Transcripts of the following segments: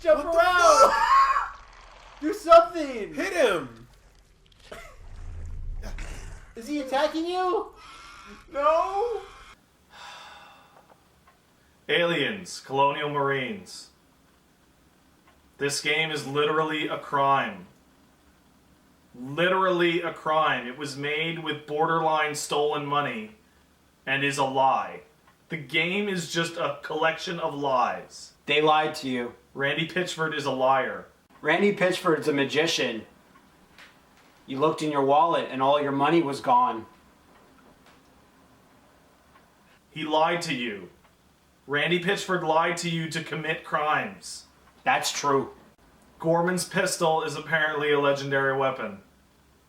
Jump around! Do something! Hit him! Is he attacking you? No! Aliens, Colonial Marines. This game is literally a crime. Literally a crime. It was made with borderline stolen money and is a lie. The game is just a collection of lies. They lied to you. Randy Pitchford is a liar. Randy Pitchford's a magician. You looked in your wallet and all your money was gone. He lied to you. Randy Pitchford lied to you to commit crimes. That's true. Gorman's pistol is apparently a legendary weapon.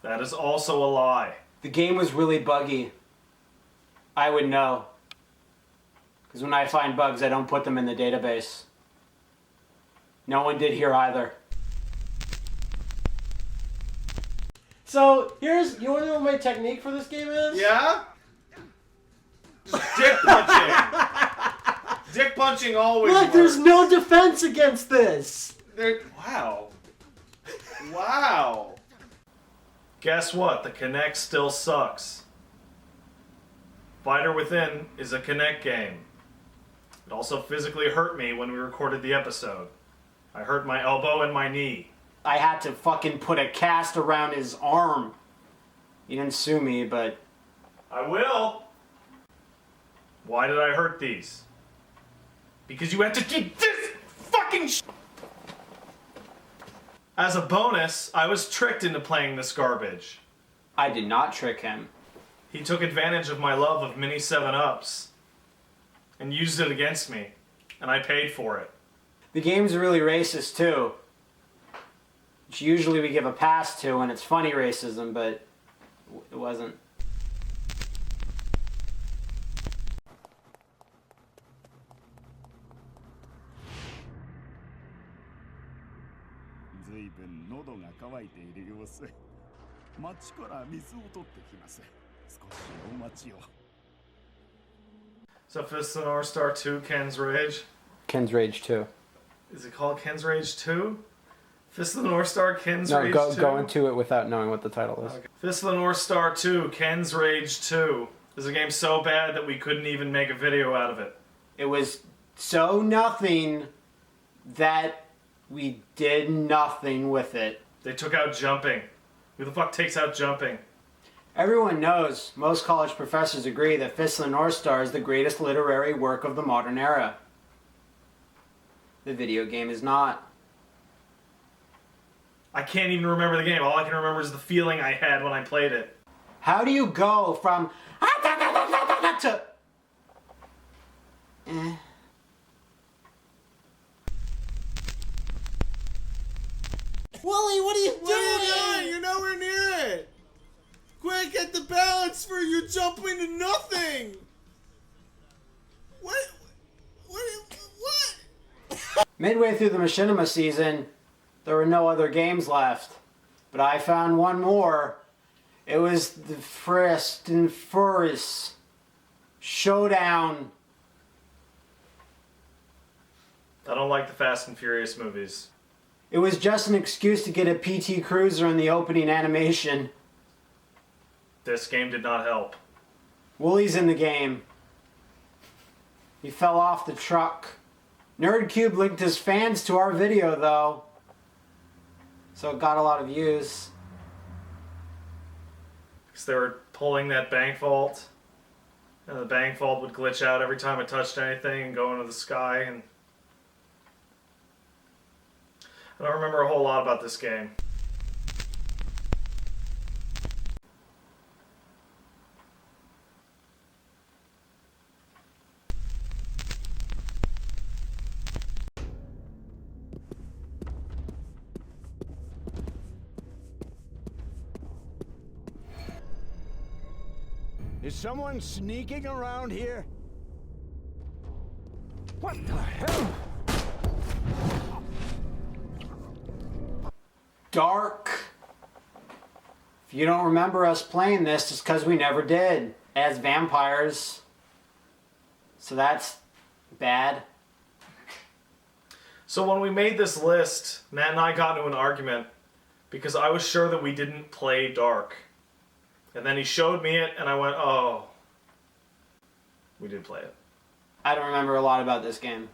That is also a lie. The game was really buggy. I would know. Because when I find bugs, I don't put them in the database. No one did here either. So, you wanna know what my technique for this game is? Yeah? Just dick punching. Dick punching always Look, works. there's no defense against this! Wow. Wow. Guess what? The Kinect still sucks. Fighter Within is a Kinect game. It also physically hurt me when we recorded the episode. I hurt my elbow and my knee. I had to fucking put a cast around his arm. He didn't sue me, but... I will. Why did I hurt these? Because you had to keep this fucking sh**. As a bonus, I was tricked into playing this garbage. I did not trick him. He took advantage of my love of mini 7-Ups and used it against me, and I paid for it. The game's really racist, too. Which usually we give a pass to, and it's funny racism, but it wasn't. So Fist of the North Star 2, Ken's Rage? Ken's Rage 2. Is it called Ken's Rage 2? Fist of the North Star, Ken's No, Rage 2? go into it without knowing what the title is. Okay. Fist of the North Star 2, Ken's Rage 2. This is a game so bad that we couldn't even make a video out of it. It was so nothing that we did nothing with it. They took out jumping. Who the fuck takes out jumping? Everyone knows, most college professors agree, that Fist of the North Star is the greatest literary work of the modern era. The video game is not. I can't even remember the game. All I can remember is the feeling I had when I played it. How do you go from to Wooly, what are you What are you doing? doing? You're nowhere near it. Quick, get the balance for you jumping to nothing. What? Midway through the Machinima season, there were no other games left. But I found one more. It was the Fast and Furious Showdown. I don't like the Fast and Furious movies. It was just an excuse to get a PT Cruiser in the opening animation. This game did not help. Wooly's in the game. He fell off the truck. NerdCube linked his fans to our video, though. So it got a lot of views. Because they were pulling that bank vault. And the bank vault would glitch out every time it touched anything and go into the sky. And I don't remember a whole lot about this game. Is someone sneaking around here? What the hell? Dark. If you don't remember us playing this, it's because we never did. As vampires. So that's bad. So when we made this list, Matt and I got into an argument because I was sure that we didn't play Dark. And then he showed me it, and I went, oh, we did play it. I don't remember a lot about this game.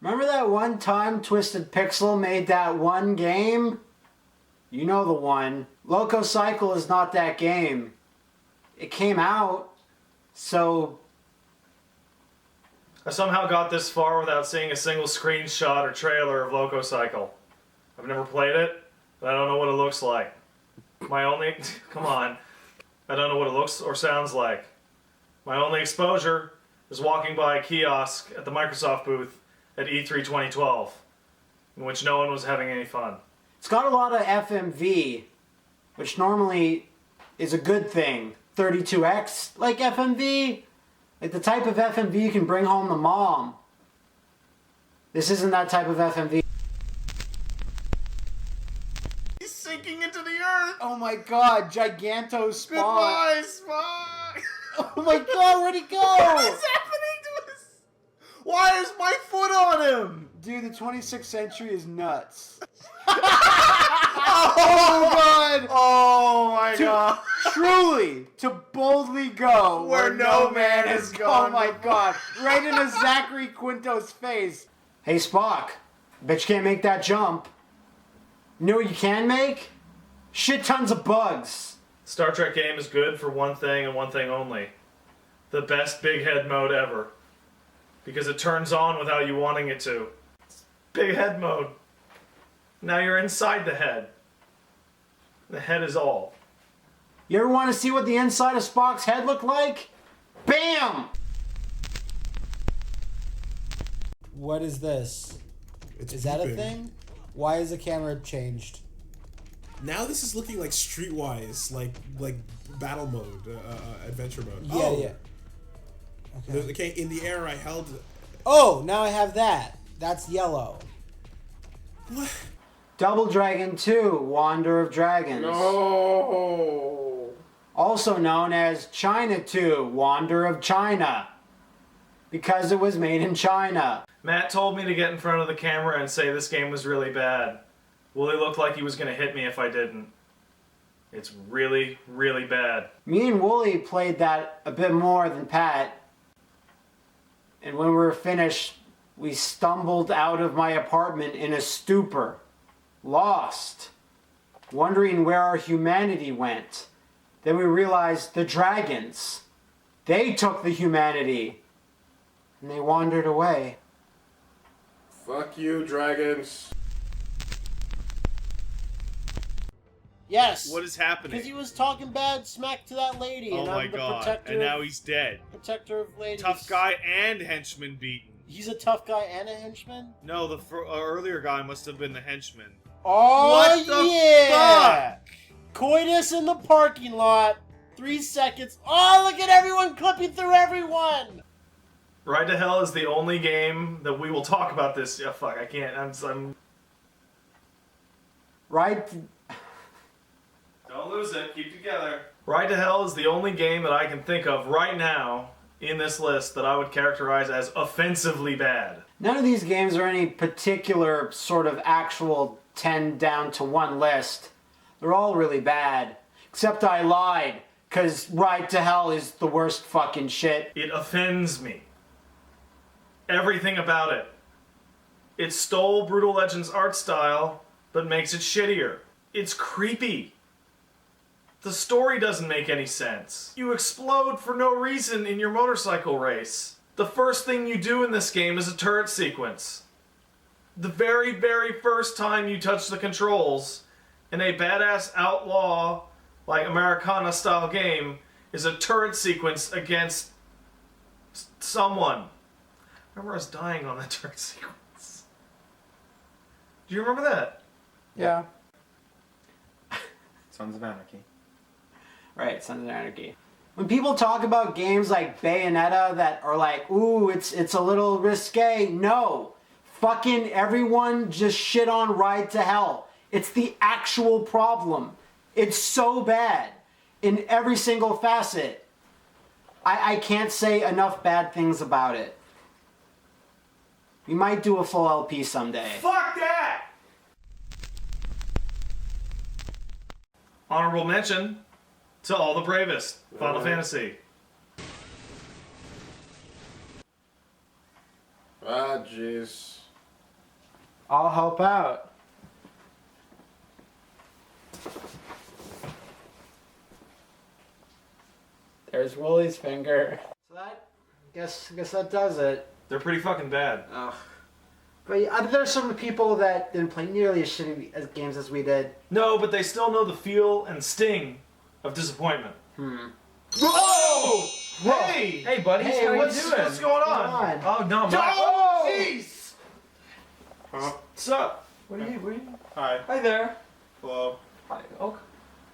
Remember that one time Twisted Pixel made that one game? You know the one. Loco Cycle is not that game. It came out, so... I somehow got this far without seeing a single screenshot or trailer of Loco Cycle. I've never played it, but I don't know what it looks like. My only... Come on. I don't know what it looks or sounds like. My only exposure is walking by a kiosk at the Microsoft booth at E3 2012, in which no one was having any fun. It's got a lot of FMV, which normally is a good thing. 32X, like FMV, like the type of FMV you can bring home to mom. This isn't that type of FMV. He's sinking into the earth. Oh my god, Giganto Spawn. Goodbye, Spock. Oh my god, where'd he go? What is happening to us? Why is my foot on him? Dude, the 26th century is nuts. Oh god! Oh my To- god. Truly, to boldly go Where no man has gone Oh my god, right into Zachary Quinto's face. Hey Spock, bet you can't make that jump. You know what you can make? Shit tons of bugs. Star Trek game is good for one thing and one thing only. The best big head mode ever. Because it turns on without you wanting it to. It's big head mode. Now you're inside the head. The head is all. You ever want to see what the inside of Spock's head looked like? Bam! What is this? It's Is that a beeping. thing? Why is the camera changed? Now this is looking like Streetwise, like battle mode, adventure mode. Yeah, Oh, yeah. there's- Okay, in the air I held. Oh, now I have that. That's yellow. What? Double Dragon 2, Wander of Dragons. No. Also known as China 2, Wander of China. Because it was made in China. Matt told me to get in front of the camera and say this game was really bad. Willie looked like he was going to hit me if I didn't. It's really, really bad. Me and Wooly played that a bit more than Pat. And when we were finished, we stumbled out of my apartment in a stupor. Lost. Wondering where our humanity went. Then we realized the dragons. They took the humanity. And they wandered away. Fuck you, dragons. Yes. What is Because happening? he was talking bad smack to that lady. Oh and my I'm the god. protector, And now he's dead. protector of ladies. Tough guy and henchman beaten. He's a tough guy and a henchman? No, the earlier guy must have been the henchman. Oh, What the yeah! Coitus in the parking lot. 3 seconds. Oh, look at everyone clipping through everyone! Ride to Hell is the only game that we will talk about this. Yeah, fuck, I can't. I'm... Right? Don't lose it. Keep together. Ride to Hell is the only game that I can think of right now in this list that I would characterize as offensively bad. None of these games are any particular sort of actual 10 down to 1 list. They're all really bad. Except I lied, because Ride to Hell is the worst fucking shit. It offends me. Everything about it. It stole Brutal Legends art style, but makes it shittier. It's creepy. The story doesn't make any sense. You explode for no reason in your motorcycle race. The first thing you do in this game is a turret sequence. The very, very first time you touch the controls in a badass outlaw, like Americana style game, is a turret sequence against someone. I remember us dying on that turret sequence. Do you remember that? Yeah. Sons of Anarchy. Right, Sons of Anarchy. When people talk about games like Bayonetta that are like, ooh, it's a little risque, no. fucking everyone just shit on Ride to Hell. It's the actual problem. It's so bad in every single facet. I can't say enough bad things about it. We might do a full LP someday. Fuck that! Honorable mention to All the Bravest, Final Fantasy. Ah, jeez. I'll help out. There's Wooly's finger. So that, guess that does it. They're pretty fucking bad. But there's some people that didn't play nearly as shitty as games as we did. No, but they still know the feel and sting of disappointment. Whoa! Hey! Hey, buddies, Hey, how What's you doing? what's going Come on? on. Oh no, my. Oh, jeez! Huh? What's up? What are you? Hi. Hi there. Hello. Hi. Oh,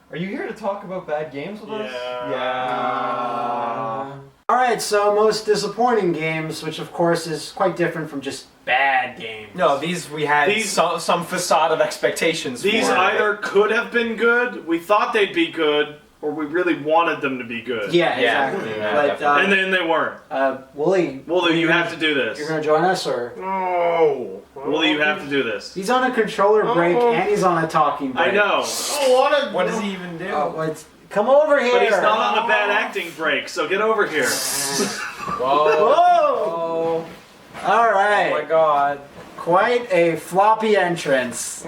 are you here to talk about bad games with us? Yeah. Alright, so most disappointing games, which of course is quite different from just bad games. No, we had These- some facade of expectations. These for. either could have been good, we thought they'd be good, or we really wanted them to be good. Yeah, Yeah, exactly. yeah, But, And then they weren't. Wooly, Well, then you have to do this. you're gonna join us, or? No. Wooly, you have to do this. He's on a controller break Oh. and he's on a talking break. I know. What does he even do? Oh, come over here! But he's not on a bad acting break, so get over here. Whoa. Whoa! Alright. Oh my god. Quite a floppy entrance.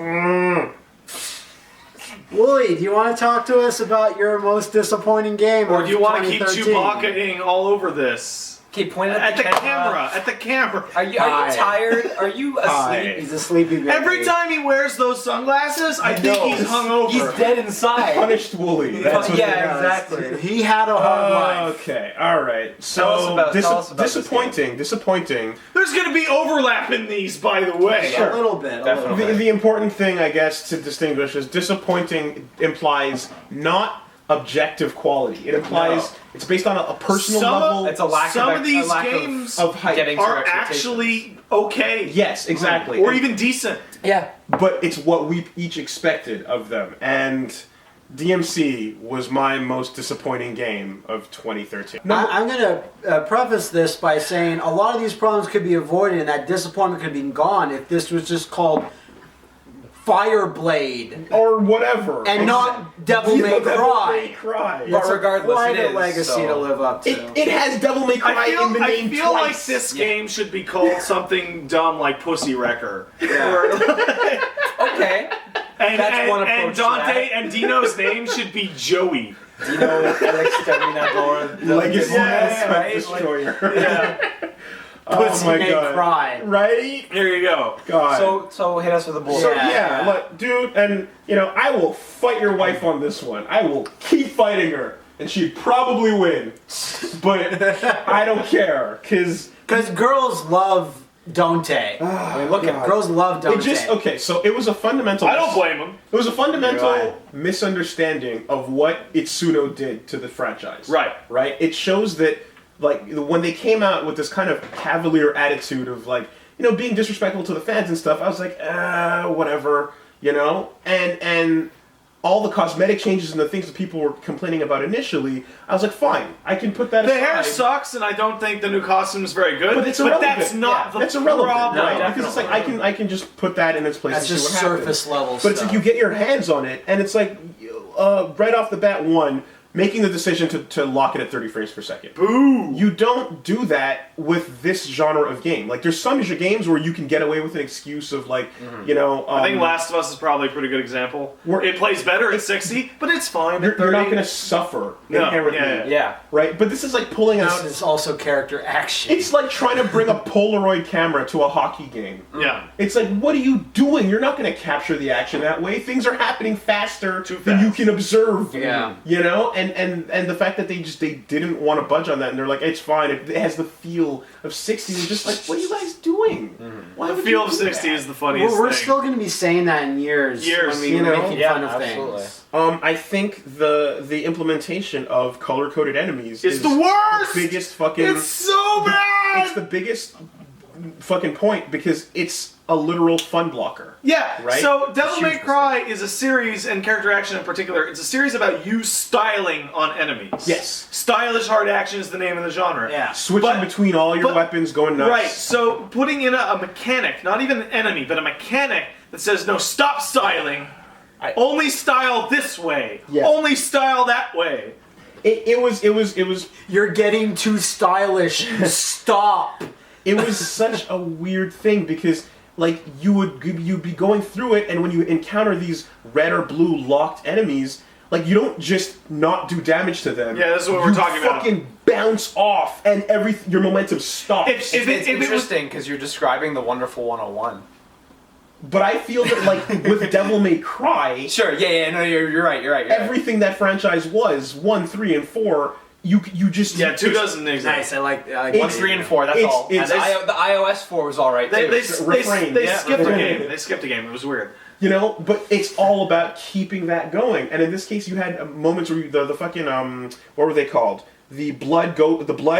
Wooly, do you want to talk to us about your most disappointing game Or of do you want to keep 2013? Chewbacca-ing all over this? Keep pointing At the camera! At the camera! Are you Hi. tired? Are you asleep? He's a sleepy baby. Every time he wears those sunglasses, I think he's hungover. He's dead inside. Punished Wooly. That's what Yeah, they are. exactly. He had a hard life. Okay, alright. Tell us So, about this disappointing. There's gonna be overlap in these, by the way. A little bit. Definitely. The important thing, I guess, to distinguish is disappointing implies not objective quality. It implies it's based on a personal Some of- level It's a lack Some of of these lack games of hype. getting to are expectations. actually okay. Yes, exactly. Or even decent. Yeah. But it's what we each expected of them. And DMC was my most disappointing game of 2013. I'm going to preface this by saying a lot of these problems could be avoided and that disappointment could be gone if this was just called Fireblade Or whatever. and not Devil May Cry. Cry. But It's regardless, quite it a is, legacy so- to live up to. It has Devil May Cry in the I name feel like twice. this game should be called something dumb like Pussy Wrecker. Okay. And, That's one and approach to Dante that. and Dino's name should be Joey. Dino Exterminador. Legacy right? Destroyer. Yeah. Pussy Oh my May God. Cry. Right? Here you go. God. So hit us with a bullet. So, Yeah. yeah, look, dude, and I will fight your wife on this one. I will keep fighting her, and she'd probably win. But I don't care, cause Because girls love Dante. I mean, look at girls love Dante. so it was a fundamental. I don't blame him. It was a fundamental Right. misunderstanding of what Itsuno did to the franchise. Right. Right. It shows that, like, when they came out with this kind of cavalier attitude of, like, being disrespectful to the fans and stuff, I was like, whatever, and all the cosmetic changes and the things that people were complaining about initially, I was like, fine, I can put that The aside. hair sucks, and I don't think the new costume is very good. But it's irrelevant. that's not the That's irrelevant, problem. right? Because it's like I can just put that in its place. That's and just see what happens. surface level But stuff. it's like you get your hands on it, and it's like right off the bat, making the decision to lock it at 30 frames per second. Boo! You don't do that with this genre of game. Like, there's some games where you can get away with an excuse of, like, I think Last of Us is probably a pretty good example. It plays better at 60, but it's fine at 30. you're not going to suffer No, inherently, Yeah. right? But this is like pulling out. This is also character action. It's like trying to bring a Polaroid camera to a hockey game. Yeah. It's like, what are you doing? You're not going to capture the action that way. Things are happening faster Too than you fast. can observe. Yeah. And the fact that they didn't want to budge on that, and they're like, it's fine. It has the feel of 60. You're just like, what are you guys doing? Why The would feel you of do 60 that? is the funniest We're thing. still going to be saying that in years. Years, when we you were know? making Yeah, fun of absolutely. things. I think the implementation of color coded enemies It's is the worst! biggest fucking. It's so bad! It's the biggest fucking point because it's a literal fun blocker. Yeah, Right? so Devil Huge May Cry is a series, and character action in particular, it's a series about you styling on enemies. Yes. Stylish hard action is the name of the genre. Yeah. Switching But- between all your but- weapons, going nuts. Right, so putting in a mechanic, not even an enemy, but a mechanic that says, no, stop styling. Only style this way. Yeah. Only style that way. It was You're getting too stylish. Stop. it was such a weird thing because like you'd be going through it, and when you encounter these red or blue locked enemies, like you don't just not do damage to them. Yeah, this is what we're talking about. You fucking bounce off, and your momentum stops. If It's it was interesting because you're describing the Wonderful 101. But I feel that like with Devil May Cry, Sure, yeah, no, you're right, you're right. everything that franchise was 1, 3, and 4, you just Yeah, 2 it's- doesn't exist. Nice. I like. It's- 1, 3, and 4, that's it's- all. it's- And the iOS 4 was alright They, too. refrain, they yeah, skipped a refrain. game. They skipped a game. It was weird. You know, but it's all about keeping that going. And in this case, you had moments where the fucking what were they called? The blood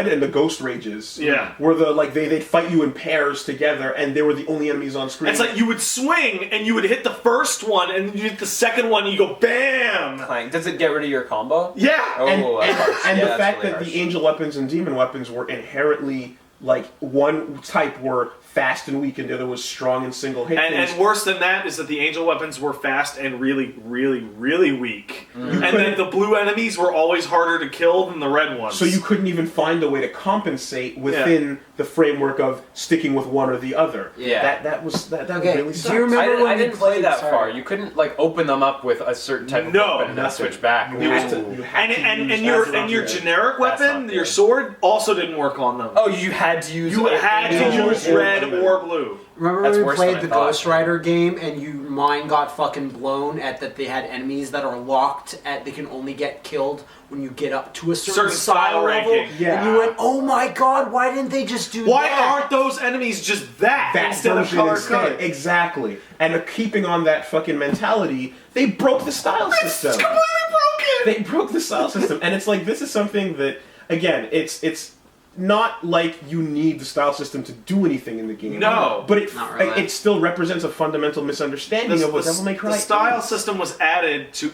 and the ghost rages. Yeah. Where they'd fight you in pairs together, and they were the only enemies on screen. It's like you would swing and you would hit the first one, and then you hit the second one, and you go BAM! Clang. Does it get rid of your combo? Yeah. Oh, and that's harsh. and Yeah, the that's fact really that harsh. the angel weapons and demon weapons were inherently like one type were fast and weak, and the other was strong and single hit. And worse than that is that the angel weapons were fast and really, really, really weak. And then the blue enemies were always harder to kill than the red ones. So you couldn't even find a way to compensate within the framework of sticking with one or the other. Yeah. that Okay, really do sucked. you remember I when we didn't play played- that sorry. far. You couldn't like open them up with a certain type of No, weapon and then nothing. switch back. You had to use and your that's generic That's weapon, not your good. sword, also didn't work on them. Oh, you had to use. You had to Angel use or red blue. or blue. Remember That's when we worse than played I the thought. Ghost Rider game and mine got fucking blown at that they had enemies that are locked at they can only get killed when you get up to a certain style level. ranking. Yeah. And you went, oh my god, why didn't they just do Why that? aren't those enemies just that that instead of version color instead. coded? Exactly. And keeping on that fucking mentality, they broke the style It's system. completely broken! They broke the style system, and it's like this is something that again, it's not like you need the style system to do anything in the game. No. but it Not really. it still represents a fundamental misunderstanding of what Devil May Cry the style is. system was added to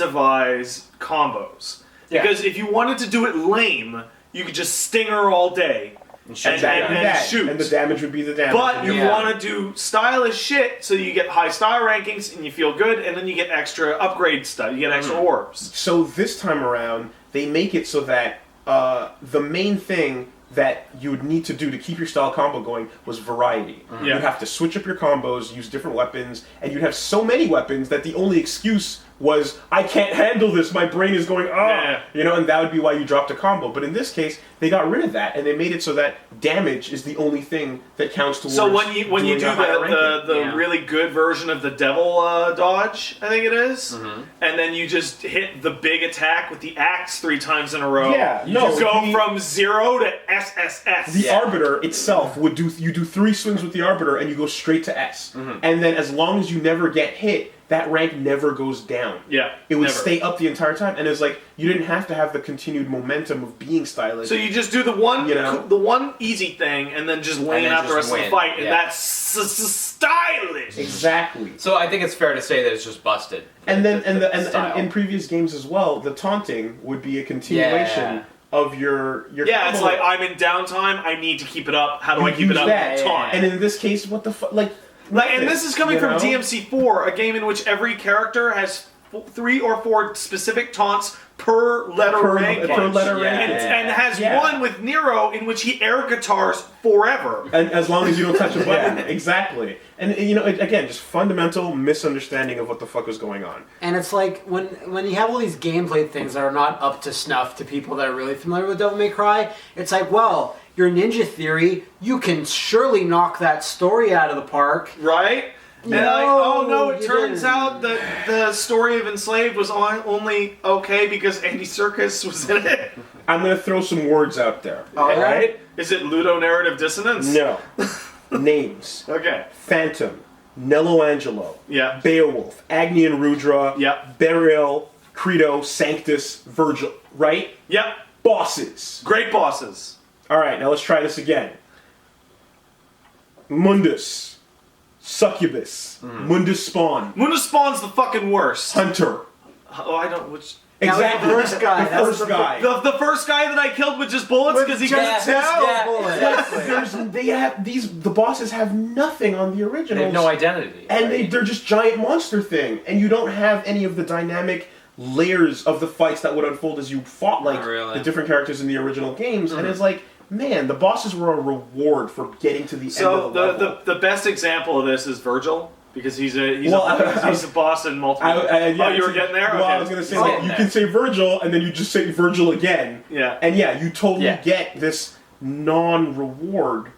incentivize combos. Yeah. Because if you wanted to do it lame, you could just stinger all day and, Exactly and that. shoot. And the damage would be the damage. But you Yeah. want to do stylish shit, so you get high style rankings and you feel good, and then you get extra upgrade stuff. You get extra orbs. So this time around, they make it so that the main thing that you would need to do to keep your style combo going was variety. Yeah. You'd have to switch up your combos, use different weapons, and you'd have so many weapons that the only excuse was, I can't handle this, my brain is going, Yeah. you know, and that would be why you dropped a combo. But in this case, they got rid of that, and they made it so that damage is the only thing that counts towards So when you doing do a higher the ranking. Yeah. really good version of the devil dodge, I think it is, and then you just hit the big attack with the axe 3 times in a row. Yeah, you no, just go the- from 0 to SSS. The Arbiter itself would do 3 swings with the Arbiter and you go straight to S. And then as long as you never get hit, that rank never goes down. Yeah, It would never. stay up the entire time, and it's like you didn't have to have the continued momentum of being stylish. So you just do the one, You know? the one easy thing, and then just lay then out the just rest of win, the fight, and yeah. that's stylish. exactly. So I think it's fair to say that it's just busted. And then The style. and in previous games as well, the taunting would be a continuation Yeah. of your Yeah, it's combo. like I'm in downtime. I need to keep it up. How do You I keep it use up? that. Taunt. And in this case, what the fuck, like. And this is coming you from know? DMC4, a game in which every character has 3 or 4 specific taunts per letter ranking. per letter Yeah. ranking. And has Yeah. one with Nero in which he air guitars forever. And as long as you don't touch a button, exactly. And you know, again, just fundamental misunderstanding of what the fuck was going on. And it's like when you have all these gameplay things that are not up to snuff to people that are really familiar with Devil May Cry, it's like, well, your Ninja Theory, you can surely knock that story out of the park. Right? And No, like, oh no, it you turns didn't. out that the story of Enslaved was only okay because Andy Serkis was in it. I'm gonna throw some words out there. Alright. Is it ludonarrative dissonance? No. Names. Okay. Phantom. Nello Angelo. Yeah. Beowulf. Agni and Rudra. Yep. Burial. Credo. Sanctus. Virgil. Right? Yep. Bosses. Great bosses. Alright, now let's try this again. Mundus, Succubus, Mundus Spawn, Mundus Spawn's the fucking worst. Hunter. Oh, I don't. Which Exactly. the first guy. The That's first guy. the first guy that I killed with just bullets because he just couldn't tell. The bosses have nothing on the originals. They have no identity. And right? they're just giant monster thing, and you don't have any of the dynamic layers of the fights that would unfold as you fought like Not really. the different characters in the original games. And it's like, man, the bosses were a reward for getting to the So end of the level. the best example of this is Virgil because he's a boss in multiple. Yeah, oh, you were getting there. Well, Okay. I was gonna say He's that getting you there. can say Virgil, and then you just say Virgil again. Yeah. And yeah, you totally Yeah. get this non-reward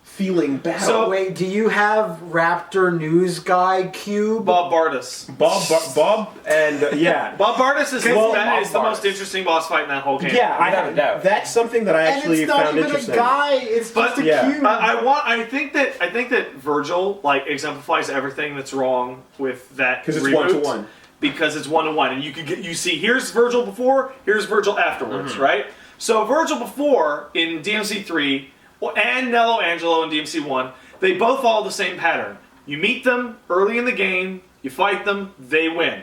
feeling battle. So- Wait, do you have Raptor News Guy Cube? Bob Bardis. Bob, and yeah. Bob Bardis is, Well, is the most interesting boss fight in that whole game. Yeah, Without a doubt. that's something that I And actually it's not found even interesting. a guy, it's But- just a Yeah. cube. I think that Virgil like exemplifies everything that's wrong with that 'Cause it's reboot. 1-to-1. Because it's 1-to-1, and you see here's Virgil before, here's Virgil afterwards, Mm-hmm. right? So Virgil before in DMC 3 and Nello Angelo in DMC 1, they both follow the same pattern. You meet them early in the game, you fight them, they win.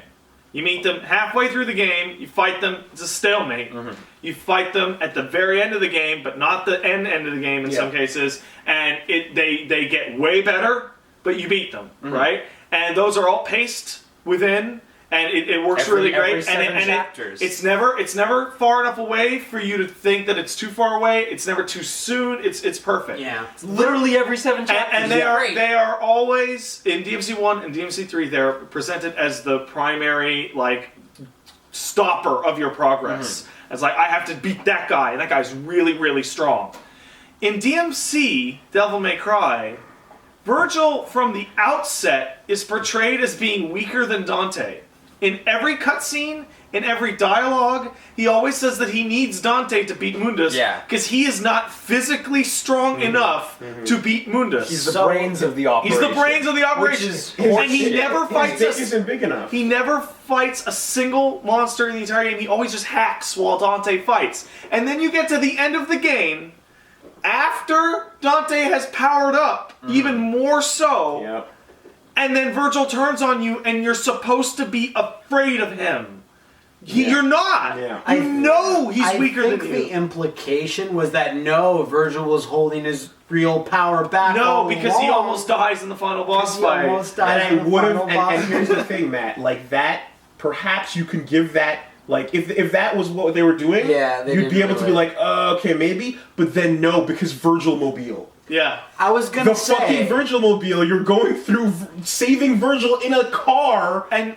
You meet them halfway through the game, you fight them, it's a stalemate. Mm-hmm. You fight them at the very end of the game, but not the end of the game in Yeah. some cases, and they get way better, but you beat them, Mm-hmm. right? And those are all paced within, and it works really great. every seven chapters. It's never far enough away for you to think that it's too far away. It's never too soon. It's perfect. yeah. Literally every 7 chapters. And they are always in DMC 1 and DMC 3. They're presented as the primary like stopper of your progress. It's like I have to beat that guy, and that guy's really strong. In DMC Devil May Cry, Virgil from the outset is portrayed as being weaker than Dante. In every cutscene, in every dialogue, he always says that he needs Dante to beat Mundus Yeah. because he is not physically strong enough to beat Mundus. He's the brains of the operation. He's the brains of the operation, is and he horseshit. never fights His dick us. isn't big enough. He never fights a single monster in the entire game. He always just hacks while Dante fights. And then you get to the end of the game, after Dante has powered up, even more so, Yep. and then Virgil turns on you, and you're supposed to be afraid of him. You're not. Yeah. You know he's I weaker think than the you. implication was that no, Virgil was holding his real power back. No, all because he along. almost dies in the final boss He fight. almost died And in I the would have, final boss. and here's the thing, Matt. Like that, perhaps you can give that. Like if that was what they were doing, Yeah, they you'd be didn't able to do be it. like, okay, maybe. But then no, because Virgil Mobile. Yeah. I was gonna The say fucking Virgil Mobile, you're going through saving Virgil in a car, And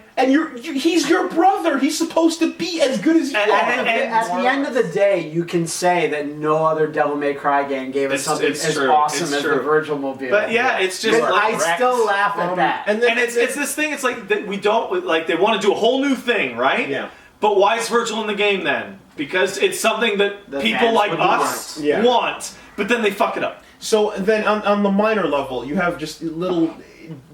he's your brother. He's supposed to be as good as you And- are. and- at the end of the day, you can say that no other Devil May Cry game gave us It's- something it's as true, awesome it's as true. the Virgil Mobile. But yeah, it's just But like, I still laugh at that. and then and it's this thing. It's like that we don't like. They want to do a whole new thing, right? Yeah. But why is Virgil in the game then? Because it's something that The people fans like would us want. Yeah. want, but then they fuck it up. So then on the minor level, you have just little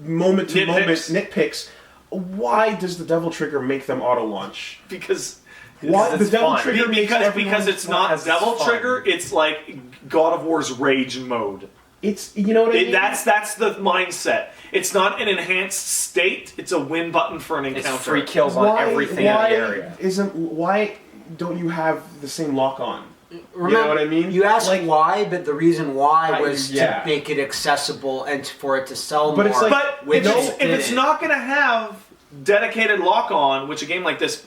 moment to moment Nitpicks. nitpicks. Why does the Devil Trigger make them auto launch? Because Why it's the Devil fun. Trigger makes because everyone it's not has Devil fun. Trigger. It's like God of War's rage mode. It's you know what I mean. That's the mindset. It's not an enhanced state. It's a win button for an It's encounter. free kills on everything in the area. Why don't you have the same lock on? Remember, you know what I mean? You asked Like- why, but the reason why was yeah. to make it accessible and for it to sell But more. it's like- But which if it it's didn't. not going to have dedicated lock on, which a game like this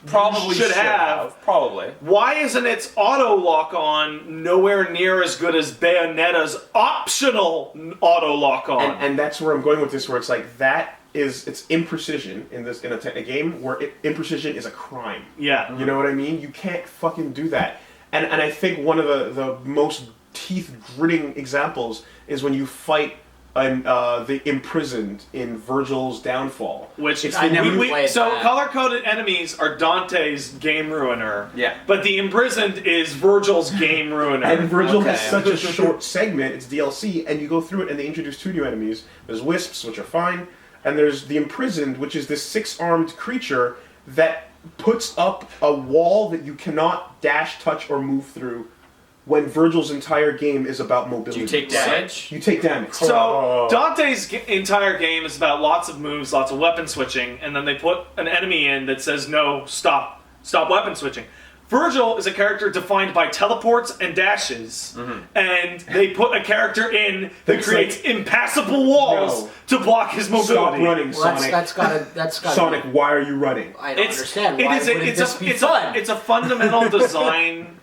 Probably should have, Probably. why isn't its auto lock on nowhere near as good as Bayonetta's optional auto lock on? And that's where I'm going with this, where it's like it's imprecision in a game where imprecision is a crime. yeah. You know what I mean? You can't fucking do that. And I think one of the most teeth gritting examples is when you fight the imprisoned in Virgil's Downfall. Which It's I the never weird- played so that. color-coded enemies are Dante's game ruiner. Yeah. But the imprisoned is Virgil's game ruiner. And Virgil has Okay. such a short segment, it's DLC, and you go through it and they introduce two new enemies. There's Wisps, which are fine, and there's the Imprisoned, which is this six-armed creature that puts up a wall that you cannot dash, touch, or move through when Virgil's entire game is about mobility. Do you take damage? You take damage. So Dante's entire game is about lots of moves, lots of weapon switching, and then they put an enemy in that says no, stop weapon switching. Virgil is a character defined by teleports and dashes, and they put a character in that It's creates like, impassable walls no. to block his mobility. Stop running, Well, Sonic. that's gotta. Sonic, why are you running? I don't understand. It Why is wouldn't this be fun? it's a fundamental design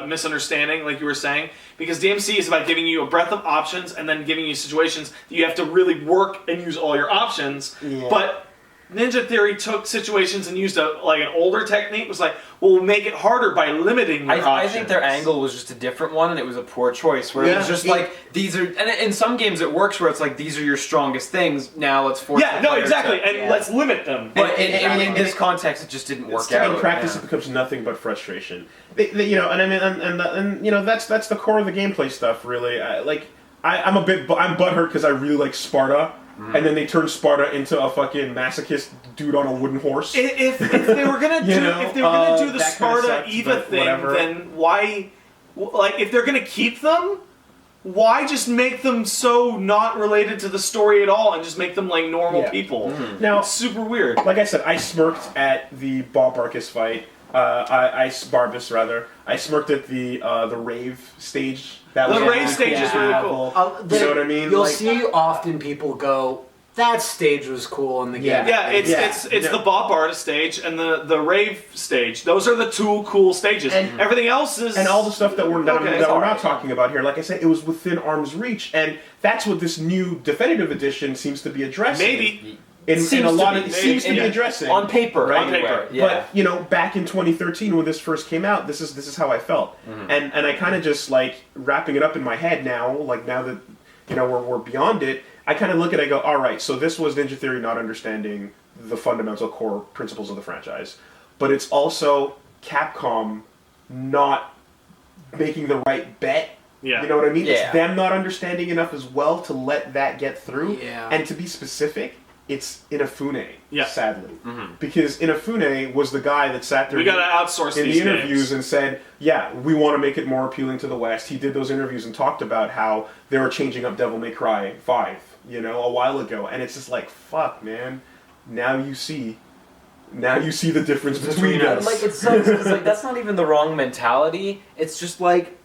misunderstanding, like you were saying, because DMC is about giving you a breadth of options and then giving you situations that you have to really work and use all your options. Yeah. But Ninja Theory took situations and used an older technique. It was like, well, we'll make it harder by limiting your options. I think their angle was just a different one, and it was a poor choice. Where it was just like these are, and in some games it works where it's like these are your strongest things. Now let's force. Yeah, the no, player exactly, to- and let's limit them. But in this context, it just didn't work out. In practice, yeah. it becomes nothing but frustration. You know, and I mean, and you know, that's the core of the gameplay stuff, really. I'm butthurt because I really like Sparta. And then they turned Sparta into a fucking masochist dude on a wooden horse. If they were gonna do if they were gonna do the that kinda Sparta sucks, Eva but thing, whatever. then why? Like, if they're gonna keep them, why just make them so not related to the story at all and just make them like normal Yeah. people? Now, It's super weird. like I said, I smirked at the Bob Barkus fight. Barbus rather. I smirked at the rave stage. That The was rave stage is really cool. You know what I mean? You'll Like- see often people go, "That stage was cool in the game." Yeah, it's Yeah. the Bob Artist stage and the rave stage. Those are the two cool stages. And- Everything else is And all the stuff that we're Okay. not talking about here, like I said, it was within arm's reach, and that's what this new definitive edition seems to be addressing. maybe. in Seems a to lot be. of it seems to be Yeah. addressing on paper, right? anyway. paper. Yeah. But you know, back in 2013 when this first came out, this is how I felt, and I kind of just like wrapping it up in my head now, like now that you know we're beyond it, I kind of look at it, I go, all right, so this was Ninja Theory not understanding the fundamental core principles of the franchise, but it's also Capcom not making the right bet. Yeah. You know what I mean? Yeah. It's them not understanding enough as well to let that get through. Yeah. And to be specific, it's Inafune, Yeah. sadly. Because Inafune was the guy that sat there We gotta outsource in these the interviews games. and said, yeah, we want to make it more appealing to the West. He did those interviews and talked about how they were changing up Devil May Cry 5, you know, a while ago. And it's just like, fuck, man. Now you see the difference between us. Like it sucks because like that's not even the wrong mentality. It's just like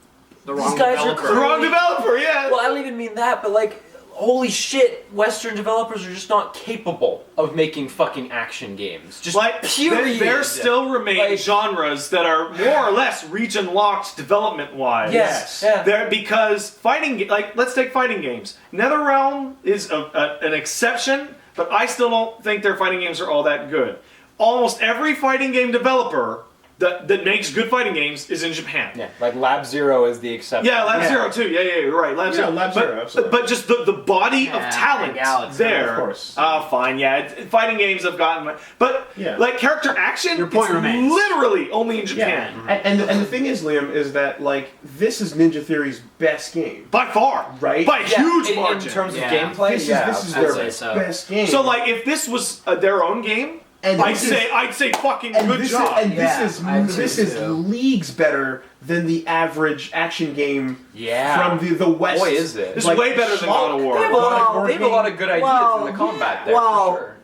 these guys developer. are The wrong clearly- developer, yeah. Well, I don't even mean that, but like, holy shit, Western developers are just not capable of making fucking action games. Just Like, period. there still remain Like- genres that are more or less region locked development wise. Yes. Yeah. There, because let's take fighting games. NetherRealm is an exception, but I still don't think their fighting games are all that good. Almost every fighting game developer that makes good fighting games is in Japan. Yeah, like Lab Zero is the exception. Yeah, Lab Zero too. Yeah, you're right. Lab Yeah, Zero. Lab but, Zero, absolutely. But just the body of Yeah, talent Galaxy, there. of course. Fine. Yeah, fighting games have gotten, but Yeah. like character action, Your point it's remains. literally only in Yeah. Japan. And the thing is, Liam, is that like this is Ninja Theory's best game. By far, Right? By a Yeah, huge in margin. terms of Yeah. gameplay. This yeah, is I'd their say so. best game. so like, if this was their own game, And I'd this is- say fucking and good this job. Is, and Yeah, I'd say this is so. leagues better than the average action game Yeah. from the West. Boy, is it. This is way better than God of War. They have, Well, they have a lot of good ideas in the combat there. well, for sure.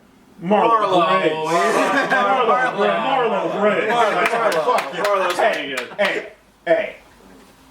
Marlo Briggs. Marlo Briggs. Marlo's pretty good. Hey.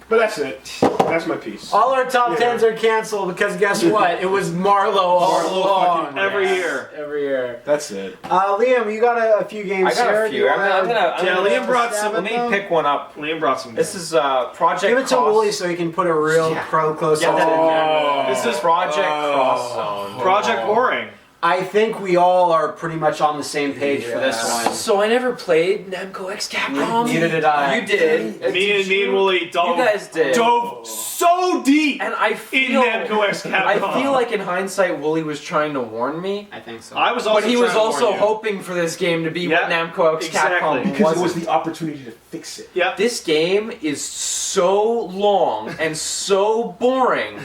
But that's it. That's my piece. all our top Yeah. tens are canceled because guess what? It was Marlo all Marlo along. fucking Every year. Every year. That's it. Liam, you got a few games I got here. a few. I'm gonna Yeah, Liam brought stab some. at let me them? pick one up. Liam brought some. This is Project Give it to Cross. Wooly so he can put a real Yeah. close Yeah, up. that- This is Project Cross Zone. Project Boring. I think we all are pretty much on the same page for this one. So I never played Namco X Capcom. Neither did I. You did. Me and Wooly dove. You guys did. Dove so deep And I in feel Namco X Capcom. I feel like in hindsight, Wooly was trying to warn me. I think so. I was also. But he was trying to also warn you. hoping for this game to be Yeah, what Namco X exactly. Capcom Because it was wasn't. the opportunity to fix it. Yeah. This game is so long and so boring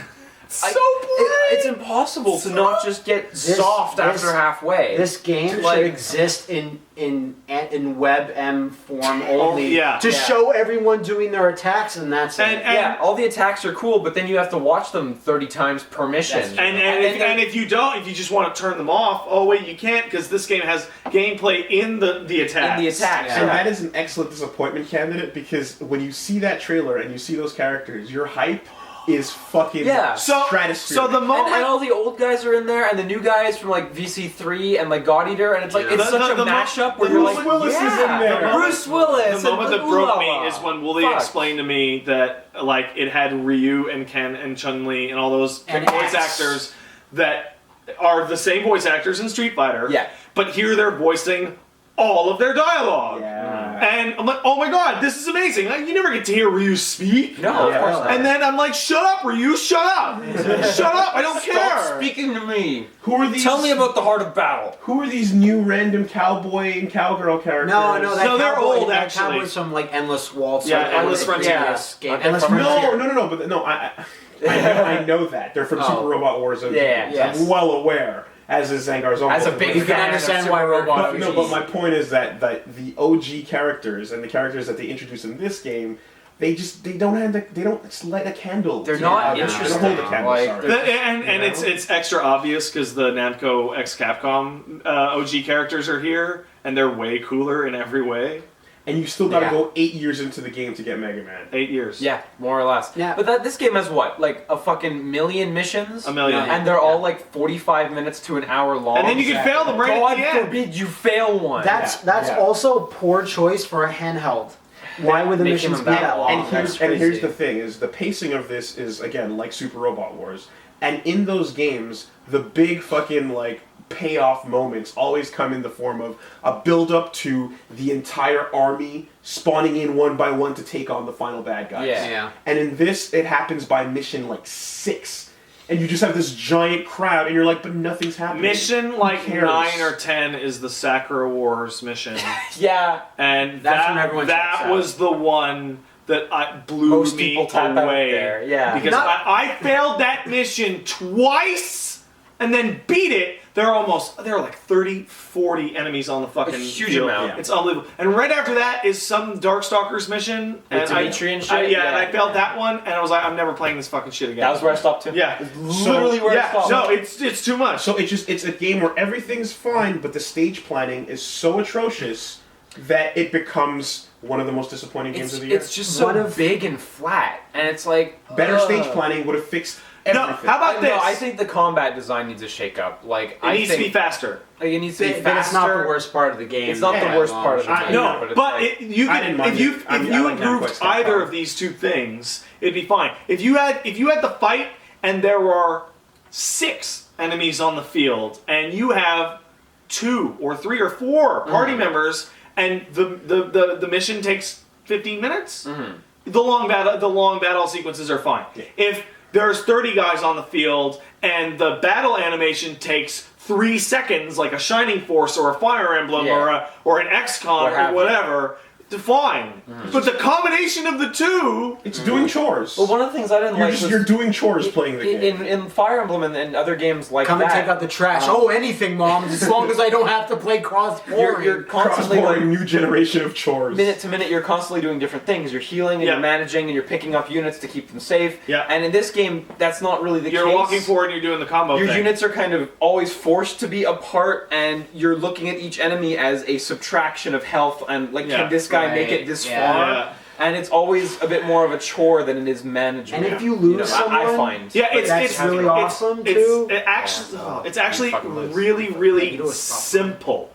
It's impossible to not just get soft after halfway. This game Like- should exist in WebM form only. yeah. To Yeah. show everyone doing their attacks, and that's it. Yeah, all the attacks are cool, but then you have to watch them 30 times per mission. That's true. And if you don't, if you just want to turn them off, oh wait, you can't because this game has gameplay in the attacks. In the attacks. Yeah. And that is an excellent disappointment candidate because when you see that trailer and you see those characters, your hype is fucking stratospheric. So the moment And all the old guys are in there, and the new guys from like VC3 and like God Eater, and it's like it's such a mashup where you're Bruce like, Willis is in there. Bruce Willis. the moment that and broke ooh me la la. is when Wooly Fuck. explained to me that like it had Ryu and Ken and Chun-Li and all those And voice X. actors that are the same voice actors in Street Fighter. Yeah. But here they're voicing all of their dialogue. Yeah. And I'm like, oh my god, this is amazing. Like, you never get to hear Ryu speak. No, of course not. And then I'm like, shut up, Ryu, shut up! Shut up, I don't Stop care! speaking to me. Who are these? Tell me about the heart of battle. Who are these new random cowboy and cowgirl characters? No, that No, they're cowboy, old, that actually. cowboy's from like Endless Waltz. Yeah, or Endless Frontier. Game. Okay, Endless from- Frontier. No, but no. I know that they're from Oh. Super Robot Wars. OG. Yeah, yes. I'm well aware, as is Zangar's own. As a book. big You can fan of understand Super why we're Robot But, no, OG. but my point is that the OG characters and the characters that they introduce in this game, they don't light a candle. They're to not the others. interesting. They don't hold a candle. Like, sorry. they're- And it's extra obvious because the Namco X Capcom OG characters are here, and they're way cooler in every way. And you still gotta Yeah. go 8 years into the game to get Mega Man. 8 years. Yeah, more or less. Yeah. But this game has what? Like a fucking million missions? A million. And they're all like 45 minutes to an hour long. And then you can fail them right God at the end. forbid you fail one. That's Yeah. also poor choice for a handheld. Why would the Making missions them be that that long? long. And That's here's crazy. the thing: is the pacing of this is again like Super Robot Wars, and in those games, the big fucking like payoff moments always come in the form of a build up to the entire army spawning in one by one to take on the final bad guys. Yeah. And in this, it happens by mission like 6. And you just have this giant crowd, and you're like, but nothing's happening. Mission Who like cares? 9 or 10 is the Sakura Wars mission. yeah. And That's when everyone checks that out. was the one that blew Most me people tap out away. there, yeah. Because Not- I failed that mission twice and then beat it. There are like 30, 40 enemies on the fucking huge field. amount. It's unbelievable. And right after that is some Darkstalkers mission. With Dimitri and shit? Yeah, and I Yeah. failed that one, and I was like, I'm never playing this fucking shit again. That was where I stopped too. Yeah. Literally where I Yeah, stopped. no, it's too much. So it's a game where everything's fine, but the stage planning is so atrocious that it becomes one of the most disappointing games It's, of the year. it's just so One of- big and flat. And it's like... Better ugh. stage planning would have fixed No, everything. how about No, this? I think the combat design needs a shake-up. Like, it needs to be faster. It needs to be But faster. it's not the worst part of the game. It's not Yeah, the worst part of the I- game. no, but it's But like, you I could, didn't mind if you it. I mean, if you I like improved Namco Capcom. either of these two things, it'd be fine. If you had the fight and there were 6 enemies on the field, and you have 2 or 3 or 4 party members, and the mission takes 15 minutes, the long battle sequences are fine. If there's 30 guys on the field and the battle animation takes 3 seconds, like a Shining Force or a Fire Emblem Yeah. or an XCOM What have or you. whatever, fine. But the combination of the two, It's doing chores. Well, one of the things I didn't you're like just was you're doing chores playing the game. in Fire Emblem and other games like Come that. and take out the trash. Oh, anything, Mom, as long as I don't have to play cross-boring. You're constantly Cross-boring like new generation of chores. minute to minute. You're constantly doing different things. You're healing and Yeah. you're managing and you're picking up units to keep them safe. Yeah. And in this game, that's not really the you're case. walking forward and you're doing the combo Your thing. units are kind of always forced to be apart, and you're looking at each enemy as a subtraction of health. And like, Yeah. can this guy make Right. it this Yeah. far? Yeah. And it's always a bit more of a chore than it is manageable. And if you lose I someone- find. Yeah, But that's really awesome, too. It's actually fucking lose. really, You really do it properly. simple.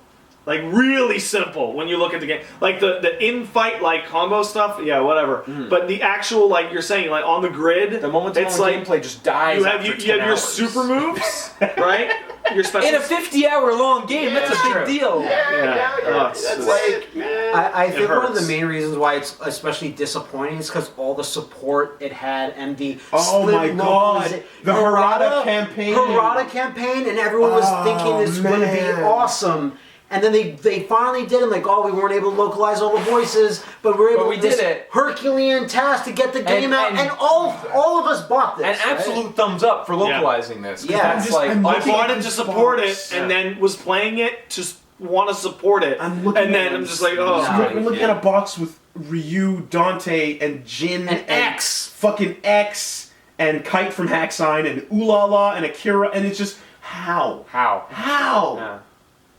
Like really simple when you look at the game. Like the in-fight like combo stuff, yeah, whatever. But the actual like you're saying like on the grid, the moment it's like gameplay just dies. you have after you 10 have your hours. super moves, right? Your special In a 50-hour long game, that's a big True. deal. yeah. Oh, it's Like, I think one of the hurts. main reasons why it's especially disappointing is because all the support it had and the Oh split my God. localiza- The Harada campaign. Harada campaign, and everyone was Oh, thinking this was going to be man. awesome. And then they finally did it. Like, oh, we weren't able to localize all the voices, but we were able. But we to do this did it. Herculean task to get the game out, and- and all of us bought this. And right? absolute thumbs up for localizing this. 'Cause Yeah. that's like I'm I looking bought at it to this support box. it, and then was playing it to want to support it, I'm looking and then at I'm this- just like, oh. Nah. We're looking at a box with Ryu, Dante, and Jin, And X. fucking X, and Kite from Hackside, and Ulala, and Akira, and it's just how how.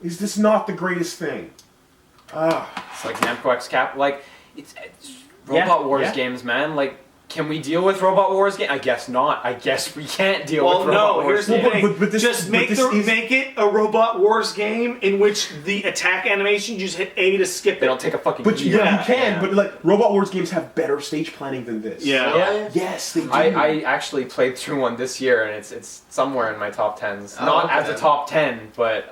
is this not the greatest thing? It's like Namco X Cap. Like it's Yeah, Robot Wars yeah. games, man. Like, can we deal with Robot Wars game? I guess not. I guess we can't deal Well, with Robot no. Wars Here's the game. thing. but this- just but make this the is- make it a Robot Wars game in which the attack animation you just hit A to skip They it. don't take a fucking. But you, year. you can, Yeah. but like Robot Wars games have better stage planning than this. Yeah. Yeah. Yes, they do. I actually played through one this year, and it's somewhere in my top tens. Oh, Not okay. as a top 10, but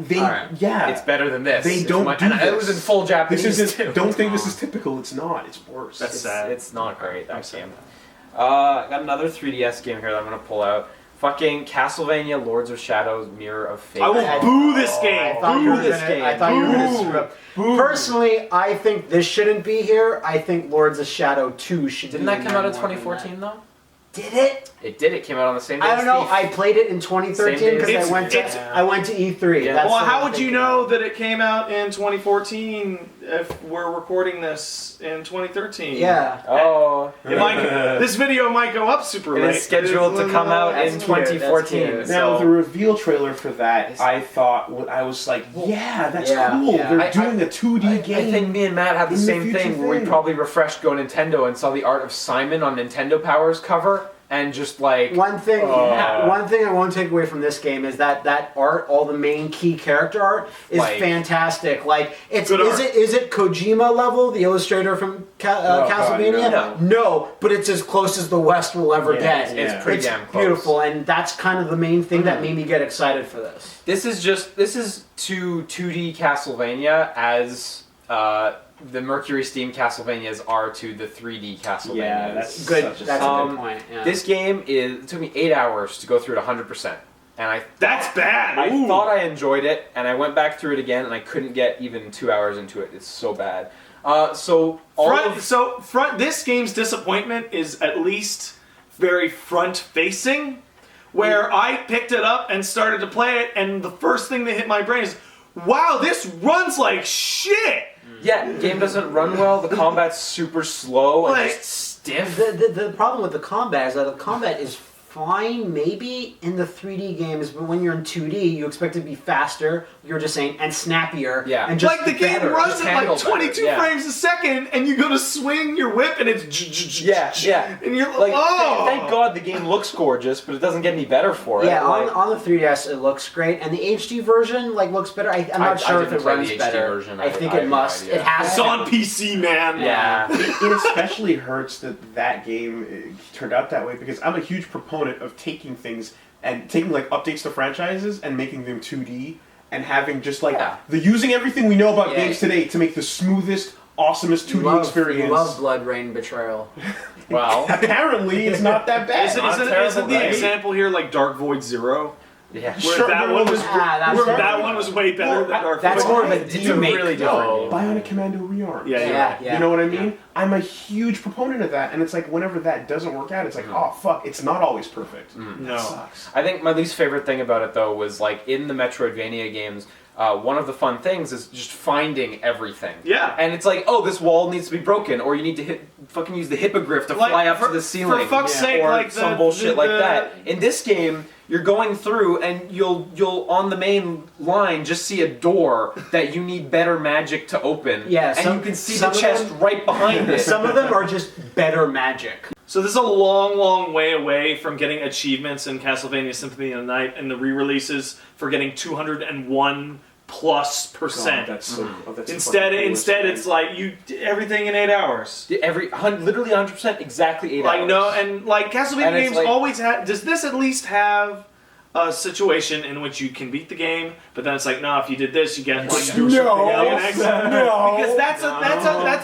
they alright. yeah. it's better than this. They It's don't much- do and it was in full Japanese This isn't. too. Don't think this is typical. It's not. It's worse. That's It's, sad. it's not great, that game. I got another 3DS game here that I'm gonna pull out. Fucking Castlevania Lords of Shadows Mirror of Fate. I will boo this game. I thought you were Boo this gonna- game. I thought you were gonna Boo. screw up. Personally, I think this shouldn't be here. I think Lords of Shadow 2 should Didn't be that in come out there in more than 2014 though? that. Did it? It did. It came out on the same day. I as don't know. Thief. I played it in Same 2013 day because as I went Thief. to I went to E3. Yeah. That's Well, what how I'm would you thinking know of. that it came out in 2014 if we're recording this in 2013? Yeah. Oh, It might, this video might go up super it late. is scheduled to come out in That's cute, that's 2014. cute. Now so- the reveal trailer for that, I thought I was like, yeah, that's Yeah, cool. yeah. They're doing a 2D game. I think me and Matt had the in the same future thing where we thing. probably refreshed Go Nintendo and saw the art of Simon on Nintendo Power's cover and just like One thing Oh. I won't take away from this game is that art, all the main key character art, is Like- fantastic. Like, it's Good art. is it Kojima level, the illustrator from God, Castlevania? No, but it's as close as the West will ever Yeah, get. it's pretty damn close. beautiful, and that's kind of the main thing that made me get excited for this. this is to 2D Castlevania as the Mercury Steam Castlevanias are to the 3D Castlevanias. Yeah, that's Good. such a That's a Um, good point. Yeah. This game it took me 8 hours to go through it 100%, and That's bad. I Ooh. thought I enjoyed it, and I went back through it again, and I couldn't get even 2 hours into it. It's so bad. So all of This game's disappointment is at least very front facing, where I picked it up and started to play it, and the first thing that hit my brain is, wow, this runs like shit. yeah, game doesn't run well. The combat's super slow and Like- just stiff. The problem with the combat is that the combat is fine, maybe in the 3D games, but when you're in 2D, you expect it to be faster. You're just saying, and snappier. Yeah. and just Like the game better. runs Just at like handled better, 22 yeah. frames a second, and you go to swing your whip, and it's Yeah, and you're Like, oh. thank God the game looks gorgeous, but it doesn't get any better for it. Yeah, Like, on the 3DS it looks great, and the HD version like looks better. I'm not I sure if didn't it play runs the HD better. version. I think I it have no must. idea. It has. It's on PC, man. yeah. It especially hurts that game turned out that way because I'm a huge proponent of taking things and taking like updates to franchises and making them 2D and having just like Yeah. using everything we know about Yeah. games today to make the smoothest, awesomest 2D experience. Love Blood Rain Betrayal. Well, Apparently, it's not that bad. Isn't terrible, the right? example here like Dark Void Zero? yeah. Where Sure, that well, one was that's where very that good. one was way better Well, than Dark That's Void. more of a It's a remake. really different game. Bionic Commando Rearmed. Yeah. Yeah. You know what I mean? I'm a huge proponent of that, and it's like whenever that doesn't work out, it's like, oh fuck, it's not always perfect. No. That sucks. I think my least favorite thing about it though was like in the Metroidvania games, one of the fun things is just finding everything. Yeah. And it's like, oh, this wall needs to be broken, or you need to fucking use the hippogriff to Like, fly up for- to the ceiling. for fuck's sake, or like some the- bullshit the- like that. In this game, you're going through and you'll on the main line just see a door that you need better magic to open. Yeah, and some- you can see some the of chest them- right behind it. Some of them are just better magic. So this is a long, long way away from getting achievements in Castlevania Symphony of the Night and the re-releases for getting 201 plus percent. God, that's so, that's Instead, fucking instead coolest, it's like you did everything in 8 hours. Literally 100% exactly 8 hours. Like no, and like Castlevania And it's games like- always have. Does this at least have a situation in which you can beat the game, but then it's like, no, if you did this, you get like No, because that's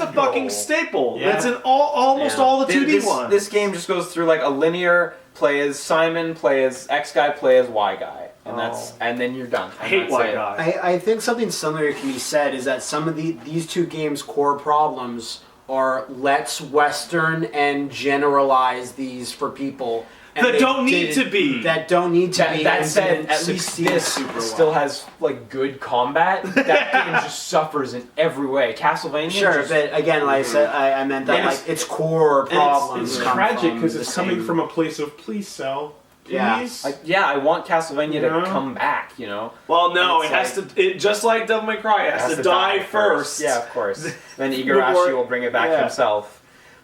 a fucking staple. Yeah. That's in almost all the 2D ones. This game just goes through like a linear play as Simon, play as X guy, play as Y guy, and then you're done. I hate And Y that's it. guy. I think something similar can be said is that some of these two games' core problems are let's Western and generalize these for people. And That they don't need didn't- to be. That don't need to be. That and said, didn't at least succeed this super still well. has like good combat. That game just suffers in every way. Castlevania, Sure, just, but again, like I said, I meant that And like its core problems. It's come tragic from because the it's coming same- from a place of please sell, Yeah. please. I want Castlevania Yeah. to come back. You know, Well, no, It's it has to. It just like Devil May Cry, it has to die first. Yeah, of course. Then Before- Igarashi will bring it back yeah. himself.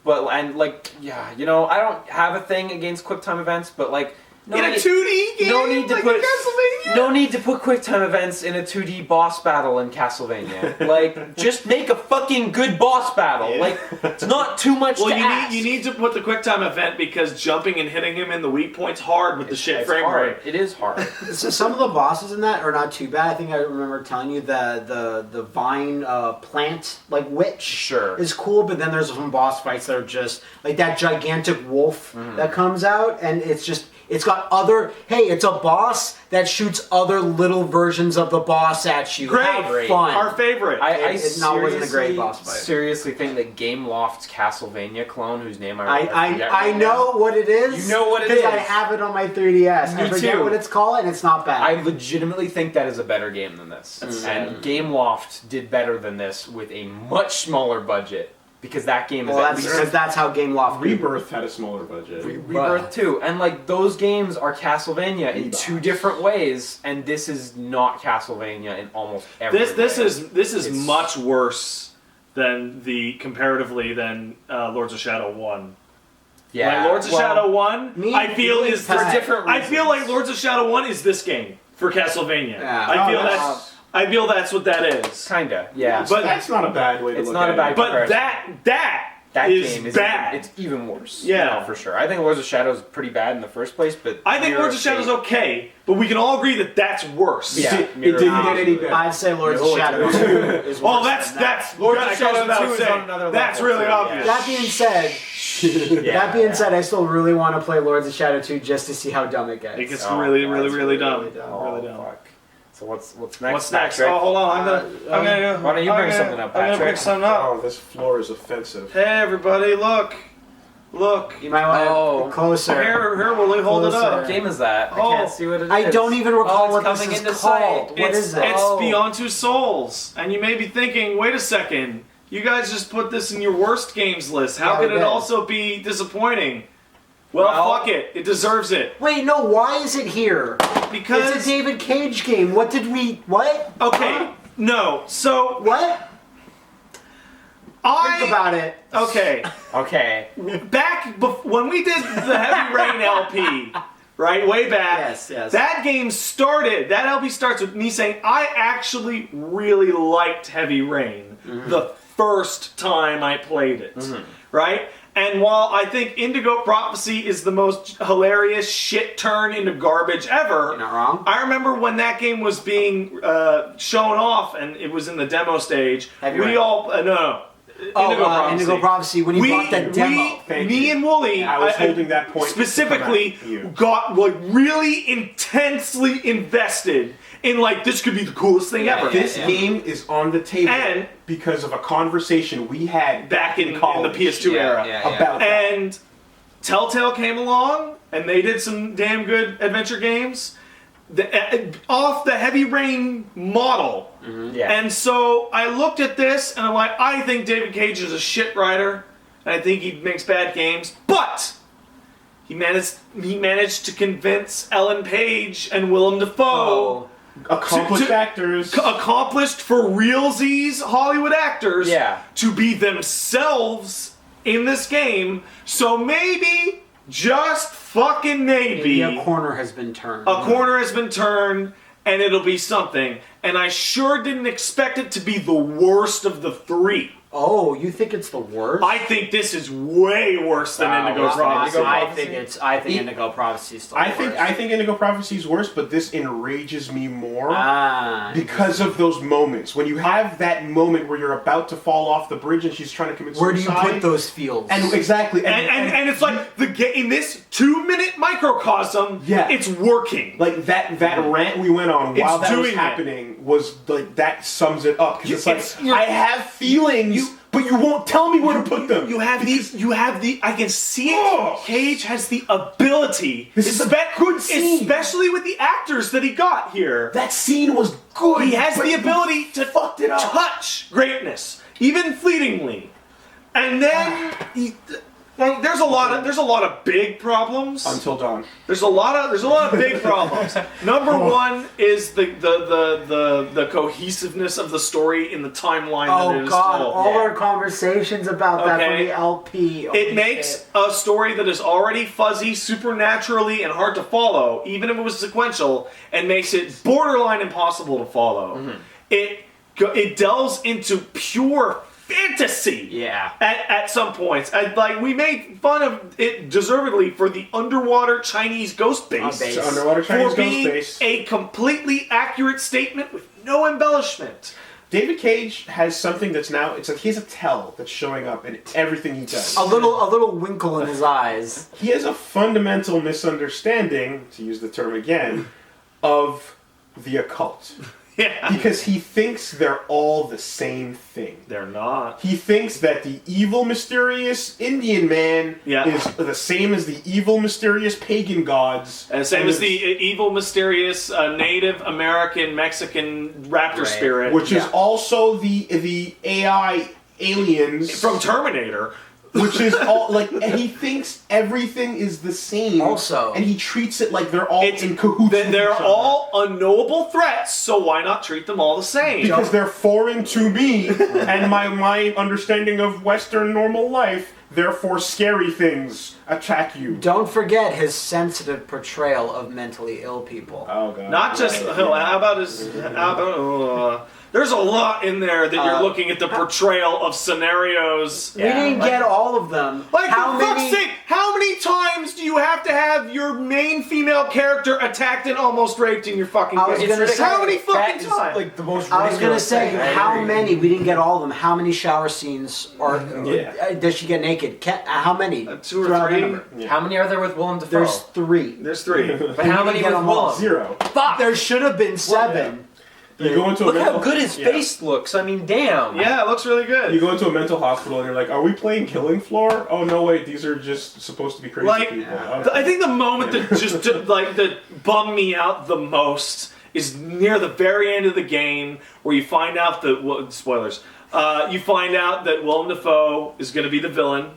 But and like, yeah, you know, I don't have a thing against QuickTime events, but like. In a 2D game, no need to like put in Castlevania. no need to put QuickTime events in a 2D boss battle in Castlevania. Like, just make a fucking good boss battle. Yeah. Like, it's not too much Well, to ask. you need to put the QuickTime event because jumping and hitting him in the weak point's hard with the shit It's frame hard. rate. It is hard. So some of the bosses in that are not too bad. I think I remember telling you the vine plant like witch Sure. is cool, but then there's some boss fights that are just like that gigantic wolf that comes out, and it's got other. Hey, it's a boss that shoots other little versions of the boss at you. Great. Have fun. Our favorite. It wasn't a great boss fight. seriously think that Gameloft's Castlevania clone, whose name I forget I right know now, what it is. You know what it because I is. have it on my 3DS. I Me forget too. what it's called, and it's not bad. I legitimately think that is a better game than this. And Gameloft did better than this with a much smaller budget. Because that game is well, at that's least because that's how Gameloft Rebirth had a smaller budget. Rebirth too, and like those games are Castlevania in two different ways, and this is not Castlevania in almost every This way. is It's- much worse than comparatively than Lords of Shadow 1. yeah. Like Lords of Shadow 1, me I feel and is Pat- for different I feel like reasons. Lords of Shadow 1 is this game for Castlevania. Yeah. I feel that's what that is. Kinda, yeah. But That's not a bad way to It's look not at a bad it. but comparison. that game is is bad. It's even worse. Yeah. No, for sure. I think Lords of Shadow is pretty bad in the first place, but I think Mirror Lords of Shadow's Fate- okay, but we can all agree that that's worse. Yeah, It Mirror didn't Fate get any is better. I'd say Lords of No, Shadow 2 is Oh, worse that's than that. that's Lords of that goes Shadow without 2 is saying. on another That's level, really too, obvious. That being said, Yeah, that being yeah. said, I still really want to play Lords of Shadow 2 just to see how dumb it gets. It gets Oh, really, God, really, it's really dumb. really dumb. Oh, Really dumb. fuck. So what's next? What's next? Patrick? Oh, hold on. I'm gonna go. Why don't you bring something up, I'm gonna Patrick? pick something up. Oh, this floor is offensive. Hey, everybody, look. You might want to Oh. closer. Here, Willie, hold it Closer. up. What game is that? I Oh. can't see what it is. I don't even recall it's what this coming is into called. sight. What It's is it? Oh. Beyond Two Souls, and you may be thinking, wait a second, you guys just put this in your worst games list. How Yeah, could we it did. also be disappointing? Well, Well- fuck it. It deserves it. Wait, no, why is it here? Because It's a David Cage game. What did we. What? okay, no. So What? Think about it. okay. Okay. When we did the Heavy Rain LP, right, way back. Yes. That game started. That LP starts with me saying I actually really liked Heavy Rain the first time I played it, right? And while I think Indigo Prophecy is the most hilarious shit turn into garbage ever, You're not wrong. I remember when that game was being shown off and it was in the demo stage. Heavy we Rain. all no. Indigo Prophecy, when you bought the demo. Thank me you. and Wooly, I was holding that point to specifically, come at you. got like really intensely invested in like this could be the coolest thing ever. This game is on the table And- because of a conversation we had Back in college the PS2 era. about that. And Telltale came along and they did some damn good adventure games off the Heavy Rain model. Yeah. And so I looked at this and I'm like, I think David Cage is a shit writer and I think he makes bad games, but he managed to convince Ellen Page and Willem Dafoe, Accomplished to- actors. accomplished for realsies Hollywood actors, Yeah. to be themselves in this game. So maybe, just fucking maybe, Maybe a corner has been turned. a corner has been turned and it'll be something. And I sure didn't expect it to be the worst of the three. Oh, you think it's the worst? I think this is way worse than Indigo worse than Prophecy. Indigo I think Indigo Prophecy is still I the think worst. I think Indigo Prophecy is worse, but this enrages me more Ah. because of those moments when you have that moment where you're about to fall off the bridge and she's trying to commit Where do suicide. you put those fields? And exactly, And it's like in this 2-minute microcosm, Yeah. it's working. like that rant we went on while that was doing it. happening was like that sums it up because it's you're- like I have feelings, but you won't tell me where to put them. You have the. I can see it. Oh. Cage has the ability. This is a good scene. especially with the actors that he got here. That scene was good. He has but the you ability to fucked it up. touch greatness, even fleetingly, and then well, there's a lot of big problems. Until dawn. There's a lot of big problems. Number one is the cohesiveness of the story in the timeline that it Oh is God! told. All our conversations about that from Okay. the LP. It makes a story that is already fuzzy, supernaturally, and hard to follow, even if it was sequential, and makes it borderline impossible to follow. It delves into pure fantasy. Yeah. At some points, like we made fun of it deservedly for the underwater Chinese ghost base, base. It's underwater Chinese for ghost being base. a completely accurate statement with no embellishment. David Cage has something that's now, it's like he has a tell that's showing up in everything he does. A little winkle in his eyes. He has a fundamental misunderstanding, to use the term again, of the occult. Yeah, Because he thinks they're all the same thing. they're not. He thinks that the evil, mysterious Indian man Yeah. is the same as the evil, mysterious pagan gods. And same as the evil, mysterious Native American Mexican raptor Right. spirit, Which is Yeah. also the AI aliens from Terminator. which is all like, and he thinks everything is the same. Also- and he treats it like they're all It's in cahoots. with They're each other. all unknowable threats, so why not treat them all the same? Because they're foreign to me and my understanding of Western normal life. Therefore, scary things attack you. Don't forget his sensitive portrayal of mentally ill people. Oh god. Not just how about his. There's a lot in there that you're looking at the portrayal of scenarios. We didn't get all of them. Like, How for fuck's many? sake, how many times do you have to have your main female character attacked and almost raped in your fucking I was game? gonna say, How many fucking That is times? like the most. I was gonna ridiculous say thing. I how agree. many. We didn't get all of them. How many shower scenes are? Yeah. Does she get naked? How many? 2 or Throw out a 3? number. How many are there with Willem Dafoe? There's 3. There's 3. but how we many didn't get with them all. Willem? 0. Fuck! There should have been 7. You go into a Look how mental, good his yeah. face looks. I mean, damn. Yeah, it looks really good. You go into a mental hospital and you're like, "Are we playing Killing Floor?" Oh no, wait, these are just supposed to be crazy Like, people. I think the moment that just that bummed me out the most is near the very end of the game, where you find out that spoilers. You find out that Willem Dafoe is going to be the villain,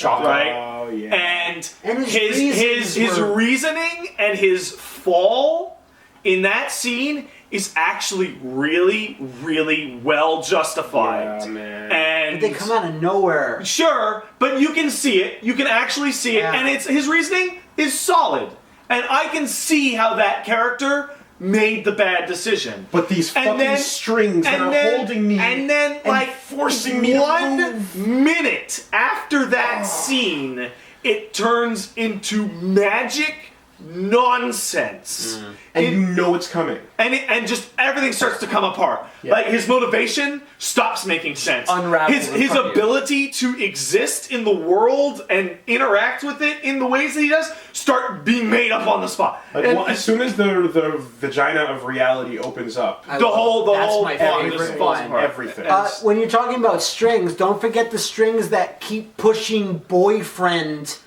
right? Oh yeah. And And his reasoning and his fall in that scene is actually really, really well justified. Yeah, man. And They come out of nowhere. sure, but you can see it. You can actually see it, Yeah. and it's his reasoning is solid, and I can see how that character made the bad decision. But these fucking strings that are holding me and then like forcing me to one move. minute after that scene, it turns into magic nonsense. and It- you know it's coming. and just everything starts to come apart. Yeah. Like his motivation stops making sense. Unravel in His front of you. ability to exist in the world and interact with it in the ways that he does start being made up on the spot. Like, And well, as soon as the vagina of reality opens up, I the love- whole that's my plot favorite just falls one. apart. everything. When you're talking about strings, don't forget the strings that keep pushing boyfriend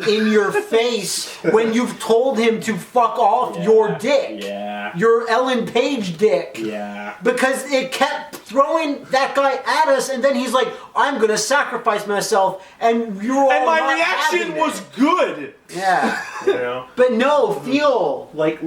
in your face when you've told him to fuck off your dick. Yeah. Your Ellen Page dick. Yeah. Because it kept throwing that guy at us, and then he's like, I'm gonna sacrifice myself, and you're all And my not reaction having was it. good. Yeah. You know. But no, feel. Like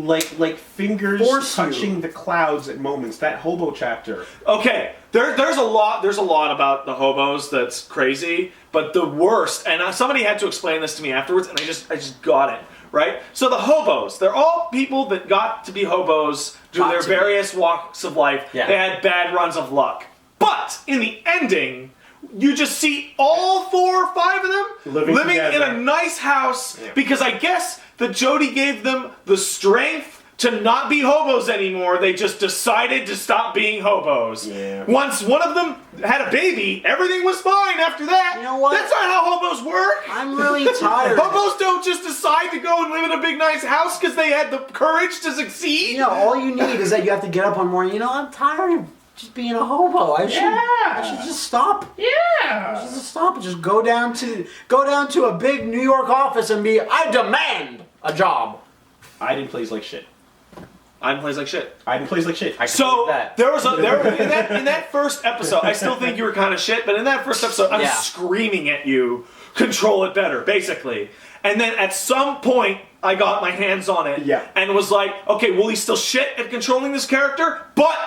fingers Force you. touching the clouds at moments. That hobo chapter. Okay, there's a lot about the hobos that's crazy, but the worst, and somebody had to explain this to me afterwards, and I just got it, right? So the hobos, they're all people that got to be hobos through Got their to be. various walks of life. Yeah. They had bad runs of luck. But in the ending, you just see all 4 or 5 of them Living in together. a nice house Yeah. because I guess that Jody gave them the strength to not be hobos anymore. They just decided to stop being hobos. Yeah. Once one of them had a baby, everything was fine after that. You know what? That's not how hobos work. I'm really tired. Hobos don't just decide to go and live in a big nice house because they had the courage to succeed. You know, all you need is that you have to get up one morning. You know, I'm tired of just being a hobo. I should just stop. Yeah. I should just stop and just go down to a big New York office and be, I demand a job. Iden plays like shit. Iden plays like shit. Iden plays like shit. I can So believe that. there was in that first episode. I still think you were kind of shit, but in that first episode, I'm Yeah. screaming at you, control it better, basically. And then at some point, I got my hands on it, Yeah. and was like, okay, well, he's still shit at controlling this character, but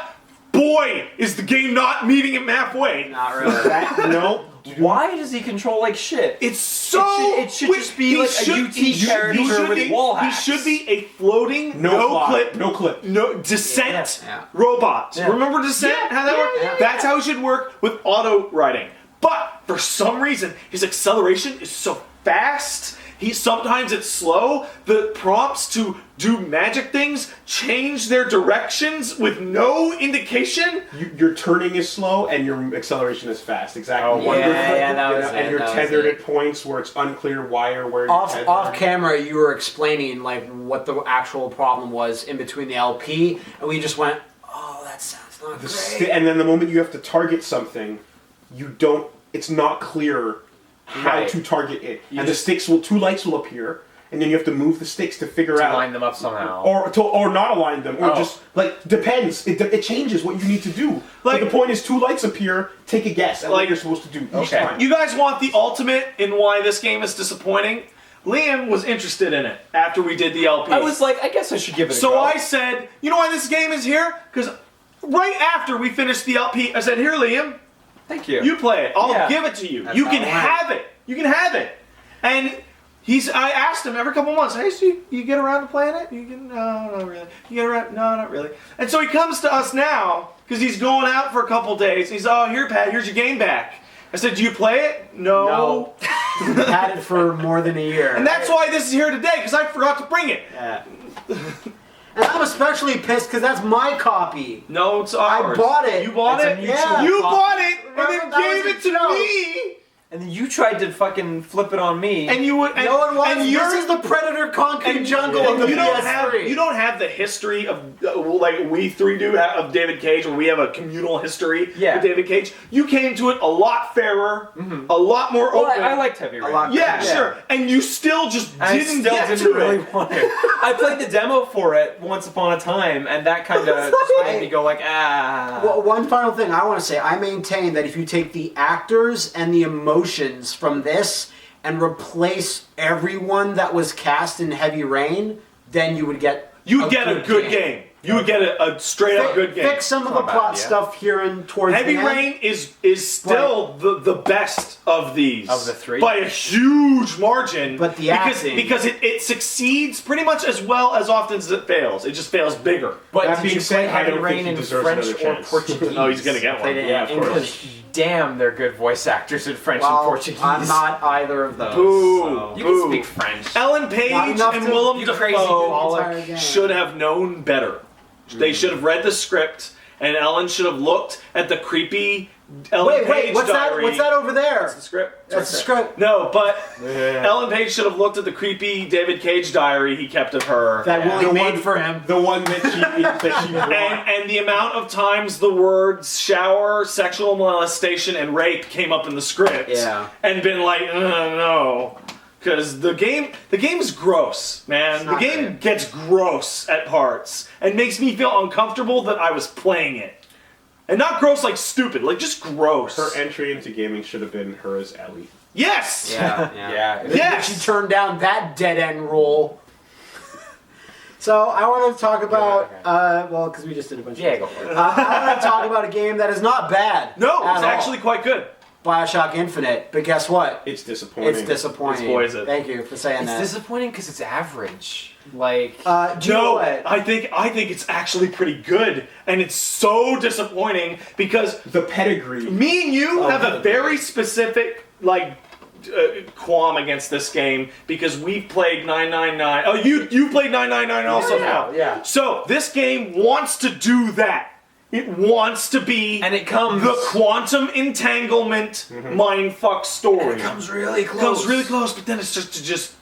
boy, is the game not meeting him halfway. Not really. No. Why does he control like shit? It's so. It should just be like a UT character with wall hacks. He should be a floating, No plot, clip, no clip. no descent Yeah. robot. Yeah. Remember descent? How that worked? yeah. That's how it should work with auto riding. But for some reason, his acceleration is so fast. Sometimes it's slow. The prompts to do magic things change their directions with no indication. Your turning is slow and your acceleration is fast. Exactly. Oh, yeah, that was and it, you're that was tethered it. at points where it's unclear why or where you're Off tethered. camera, you were explaining like what the actual problem was in between the LP, and we just went, "Oh, that sounds not great." And then the moment you have to target something, you don't. It's not clear how Right. to target it, You and just- the sticks will. 2 lights will appear, and then you have to move the sticks to figure To out. line them up somehow. Or not align them, or Oh. just like depends. It changes what you need to do. Like- But the point is, 2 lights appear. Take a guess at what Like- you're supposed to do each Okay. time. You guys want the ultimate in why this game is disappointing? Liam was interested in it after we did the LP. I was like, I guess I should give it a So go. I said, you know why this game is here? Because right after we finished the LP, I said, here, Liam, Thank you. you play it. I'll Yeah. give it to you. That's You how can it went. have it. You can have it. And I asked him every couple months, hey, so you get around to playing it? You can, no, not really. You get around, no, not really. And so he comes to us now, because he's going out for a couple days. He's, oh, here, Pat, here's your game back. I said, do you play it? No. No. Had it for more than a year. And that's why this is here today, because I forgot to bring it. Yeah. And I'm especially pissed because that's my copy. No, it's ours. bought it. You bought It's a it? mutual You copy. bought it and Remember, then that gave was it a to joke. me. And then you tried to fucking flip it on me. And you would. And, No, it wasn't. and you're, This is the Predator Concrete Jungle of the you don't PS3. have you don't have the history of like we three do of David Cage, where we have a communal history Yeah. with David Cage. You came to it a lot fairer, a lot more well, open. I liked Heavy Rain. lot. Yeah, Yeah. sure. And you still just I didn't still get didn't to really it. want it. I played the demo for it once upon a time, and that kind of made me go like, ah. Well, one final thing I want to say. I maintain that if you take the actors and the emotions from this and replace everyone that was cast in Heavy Rain, then you would get You get a good game. You would get a straight up good game. Fix some of the Not bad, plot yeah. stuff here and towards Heavy the end. Rain is still the best of these. Of the 3? By a huge margin. But the because, acting- Because it succeeds pretty much as well as often as it fails. It just fails bigger. But That did being you play said, I Heavy don't Rain think he in deserves French another or chance. Portuguese? Oh, he's gonna get one. Played it Yeah, of in course. English. Damn, they're good voice actors in French and Well, Portuguese. I'm not either of those. Boo. so- You Boo. can speak French. Ellen Page Not enough and to- Willem you crazy Dafoe entire game. should have known better. They should have read the script, and Ellen should have looked at the creepy Ellen Page Wait, what's that? diary. What's that over there? The script. That's the script. No, but Ellen Page should have looked at the creepy David Cage diary he kept of her. That Willie The made one for him. The one that she brought. And the amount of times the words shower, sexual molestation, and rape came up in the script, Yeah. and been like, no, because the game's gross, man. The not game good. gets gross at parts and makes me feel uncomfortable that I was playing it, and not gross like stupid, like just gross. Her entry into gaming should have been her as Ellie. Yes. Yeah, Yeah. Yes. She turned down that dead end role. So I want to talk about, well, because we just did a bunch of Yeah, go for it. I want to talk about a game that is not bad. No, at it's all. actually quite good. Bioshock Infinite. But guess what? It's disappointing. It's disappointing. It's poison. Thank you for saying It's that. disappointing because it's average. Do you know No, what? I think it's actually pretty good, and it's so disappointing because The pedigree. me and you have a very specific qualm against this game because we've played 999. Oh, you played 999 also now. Yeah. So this game wants to do that. It wants to be And it comes- the quantum entanglement mindfuck story. It comes really close. Comes really close, but then it's just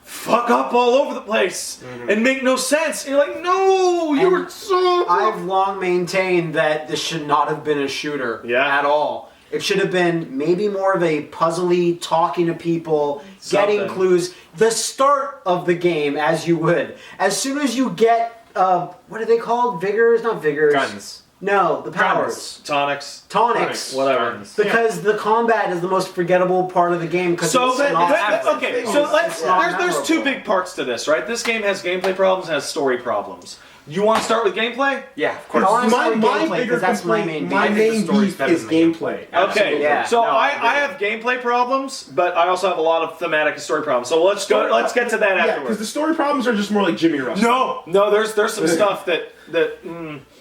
fuck up all over the place and make no sense. And you're like, no, you were so. I've long maintained that this should not have been a shooter Yeah. at all. It should have been maybe more of a puzzly, talking to people, getting Something. clues. The start of the game, as you would. As soon as you get, what are they called? Vigors? Not vigors. Guns. No, the powers. Tonics. Tonics. Whatever. Because the combat is the most forgettable part of the game. Because So it's that, not okay, it's so not there's two memorable. big parts to this, right? This game has gameplay problems and has story problems. You want to start with gameplay? Yeah, of course. I wanna My, start my gameplay, bigger 'cause that's my complaint, main my beef. I think the main story's beef better is than the gameplay. Okay, Absolutely. Yeah. so No, I I have gameplay problems, but I also have a lot of thematic and story problems. So let's get to that Yeah, because afterwards. the story problems are just more like Jimmy Russell. No, there's some stuff that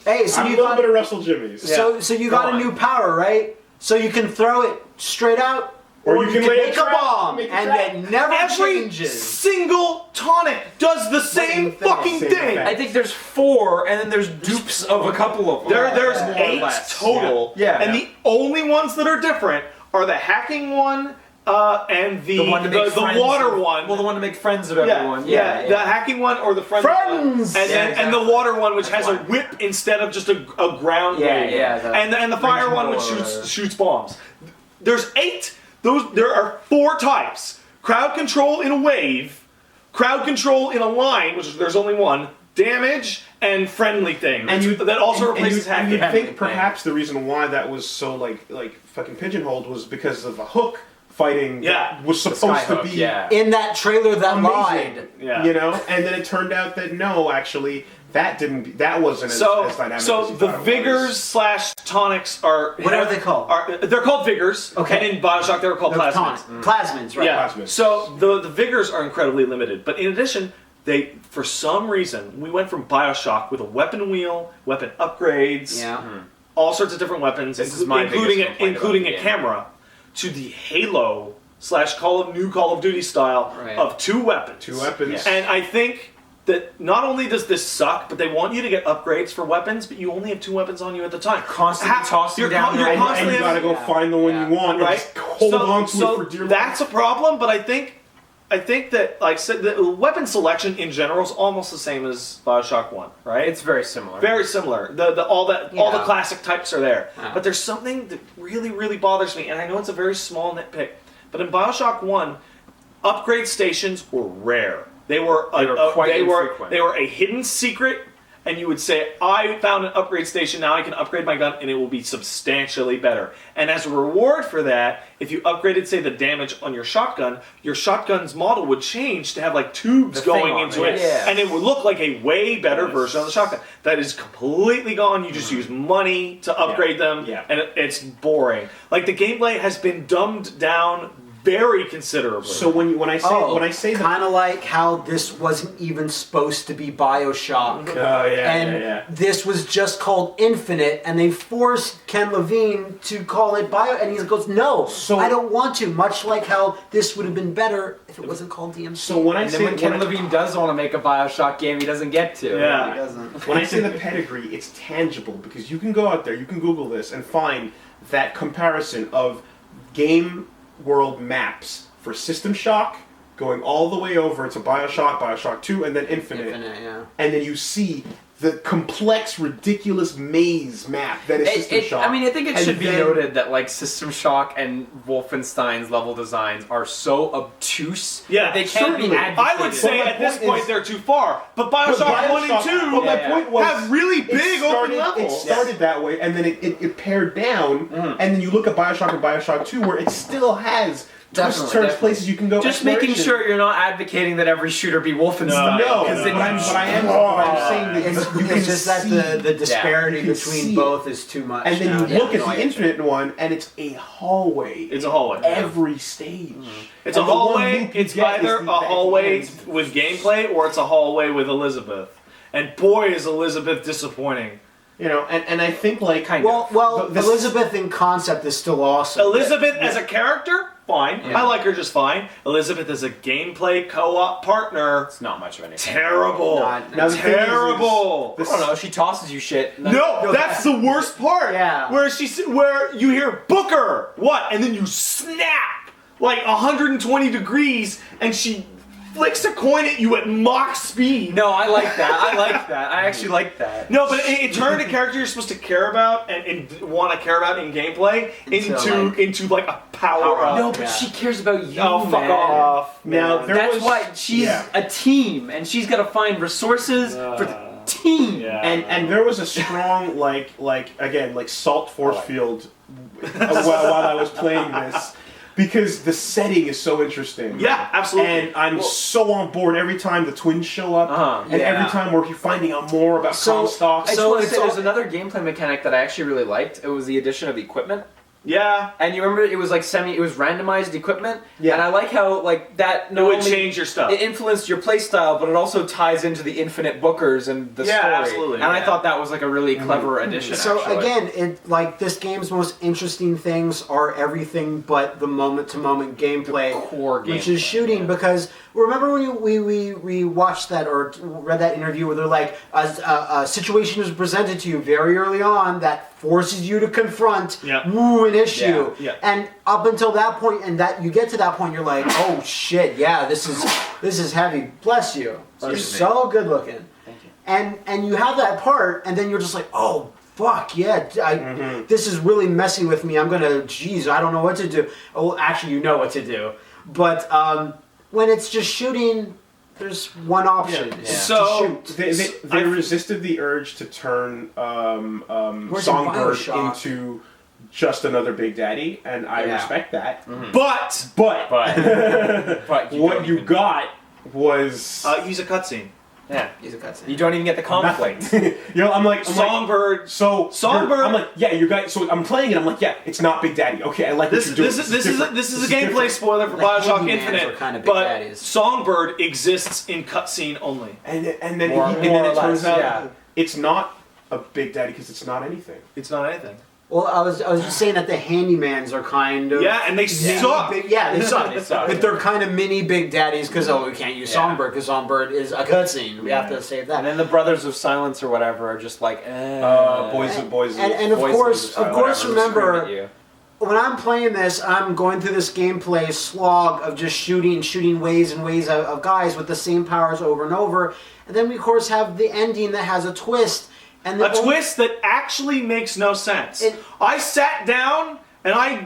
Hey, so I'm a you little got bit of Russell Jimmy's. so you got Go a new on. power, right? So you can throw it straight out, Or you can lay a make a trap, bomb, make a and trap. it never every changes. single tonic does the same thing. fucking Same thing. effect. I think there's 4, and then there's dupes of a couple of them. There's More or 8 less. total, Yeah. and the only ones that are different are the hacking one and the The one to make the friends water of- one. Well, the one to make friends of yeah, everyone. yeah, the hacking one or the friends Friends! one. And Yeah, then and the exactly. water one which That's has a fine. whip instead of just a ground Yeah, wave. yeah, and the fire one which control or whatever. shoots bombs. There's 8. There are 4 types. Crowd control in a wave, crowd control in a line, which there's only one, damage, and friendly thing. And you that also replaces and hacking. you think perhaps the reason why that was so like fucking pigeonholed was because of a hook fighting Yeah. that was supposed to Skyhook, be yeah. In that trailer that amazing. lied. Yeah. You know, and then it turned out that no, actually that wasn't as dynamic So as you the thought it vigors was. slash tonics are What are they called? They're called vigors. Okay. And in Bioshock they were called The plasmids. Plasmids, right? Yeah. Plasmids. So the vigors are incredibly limited, but in addition, they for some reason we went from Bioshock with a weapon wheel, weapon upgrades, Yeah. all sorts of different weapons, This is my including biggest complaint including about a the game. camera, to the Halo slash Call of Duty style Right. of 2 weapons. 2 weapons. And I think that not only does this suck, but they want you to get upgrades for weapons, but you only have 2 weapons on you at the time. Constantly tossing you're down you're your and constantly you gotta go Yeah. find the one Yeah. you want, right? and just hold on to it for dear life. That's a problem, but I think that like so the weapon selection in general is almost the same as Bioshock 1, right? It's very similar. very similar. All the Yeah. classic types are there. Yeah. But there's something that really bothers me, and I know it's a very small nitpick, but in Bioshock 1, upgrade stations were rare. They were quite infrequent. they were a hidden secret, and you would say, I found an upgrade station, now I can upgrade my gun, and it will be substantially better. And as a reward for that, if you upgraded, say, the damage on your shotgun's model would change to have like tubes The thing going on into it, it, yeah. and it would look like a way better version of the shotgun. That is completely gone. You just use money to upgrade them, Yeah. and it's boring. Like the gameplay has been dumbed down very considerably. So when I say that, kind of like how this wasn't even supposed to be Bioshock. oh yeah, And this was just called Infinite, and they forced Ken Levine to call it Bio, and he goes, "No, So- I don't want to." Much like how this would have been better if it wasn't called DMC. So when I And then say when Ken Levine does want to make a Bioshock game, he doesn't get to. Yeah. He doesn't. when I say the pedigree, it's tangible because you can go out there, you can Google this and find that comparison of game world maps for System Shock going all the way over to Bioshock, Bioshock 2, and then Infinite. Yeah. And then you see the complex, ridiculous maze map that is System Shock. I mean, I think it And should be then- noted that like System Shock and Wolfenstein's level designs are so obtuse Yeah, that they can't certainly. be I advocated. I would say But my at this point point is- they're too far. But Bioshock 1 and 2 But my Yeah. point was, have really it big started, open levels. It started that way, and then it pared down, Mm. and then you look at Bioshock and Bioshock 2, where it still has twists, Definitely, turns, definitely. places you can go. Just making exploration. sure you're not advocating that every shooter be Wolfenstein. No, because then but I'm saying that It's just that the disparity You can between see both is too much. And then now. you look Yeah, at no, I the get you. Infinite one, and it's a hallway. It's a hallway. Every stage. It's And a the one hallway. loop you It's get is either the a hallway end. with gameplay or it's a hallway with Elizabeth. And boy, is Elizabeth disappointing. You know, and I think like Well, This- Elizabeth in concept is still awesome. Elizabeth as a character, fine. Yeah. I like her just fine. Elizabeth as a gameplay co-op partner, It's not much of anything. terrible. Now the thing is Terrible. I don't know. She tosses you shit. No, that's the worst part. Yeah. Where you hear Booker, what, and then you snap like 120 degrees, and she flicks a coin at you at Mach speed. No, I like that. I like that. I actually like that. No, but it turned a character you're supposed to care about and want to care about in gameplay into like a power up. No, but she cares about you. Oh, fuck man. off. Now, man. there That's was- why she's yeah. a team, and she's got to find resources for the team. Yeah. and there was a strong like salt force field while I was playing this because the setting is so interesting. Yeah, absolutely. And I'm so on board every time the twins show up, and Yeah. every time we're finding out more about Comstock. I just So want to it's say all- there's another gameplay mechanic that I actually really liked. It was the addition of equipment. Yeah. And you remember it was like it was randomized equipment. Yeah. And I like how like that It not would only- change your stuff. It influenced your playstyle, but it also ties into the infinite bookers and the Yeah, story. absolutely, And I yeah. thought that was like a really clever addition. So actually. again, it like this game's most interesting things are everything but the moment-to-moment gameplay, core which gameplay, is shooting. yeah. Because remember when we watched that or read that interview where they're like a situation is presented to you very early on that forces you to confront an issue, Yeah. and up until that point, and that you get to that point, you're like, oh shit, yeah, this is heavy. Bless you. You're so good looking. And you have that part, and then you're just like, oh, fuck, yeah, this is really messing with me. I'm gonna, geez, I don't know what to do. Oh, actually, you know what to do. But when it's just shooting, there's one option. Yeah. It's to So- shoot. They resisted the urge to turn Where's Songbird Bioshock? into just another Big Daddy, and I Yeah. respect that. But But But what you got was use a cutscene. yeah, He's a cutscene. you don't even get the conflict. you know, I'm like Songbird. so Songbird- I'm like, yeah, you guys. So I'm playing it. I'm like, yeah, it's not Big Daddy. Okay, I like what This you're doing. is different. this is a gameplay different. spoiler for The Bioshock Handymans Infinite, are kinda big but daddies. Songbird exists in cutscene only. And then More it or turns less, out yeah. it's not a Big Daddy because it's not anything. It's not anything. Well, I was just saying that the Handymans are kind of Yeah, and they suck. Big, yeah, they suck. They suck. But they're kind of mini Big Daddies because we can't use Yeah. Songbird because Songbird is a cutscene. We have to save that. And then the Brothers of Silence or whatever are just like, Boys. And of course, whatever, remember. scream at you. When I'm playing this, I'm going through this gameplay slog of just shooting waves and waves of guys with the same powers over and over. And then we, of course, have the ending that has a twist. And A twist that actually makes no sense. I sat down and I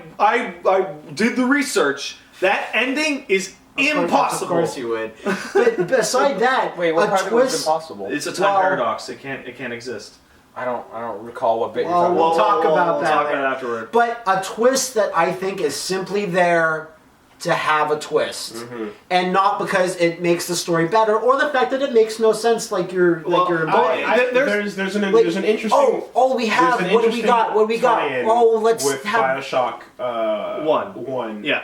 did the research. That ending is impossible. Of course you would. But beside that, Wait, what a part of it was twist. impossible? It's a time Well- paradox. It can't exist. I don't recall what bit you're Well, talking we'll about. talk about we'll that talk later. about it afterward. But a twist that I think is simply there to have a twist, and not because it makes the story better, or the fact that it makes no sense, like you're there's- There's an like, interesting. oh, we have. there's an What do we got? What do we got? tie-in Oh, let's with have. Bioshock One. Yeah.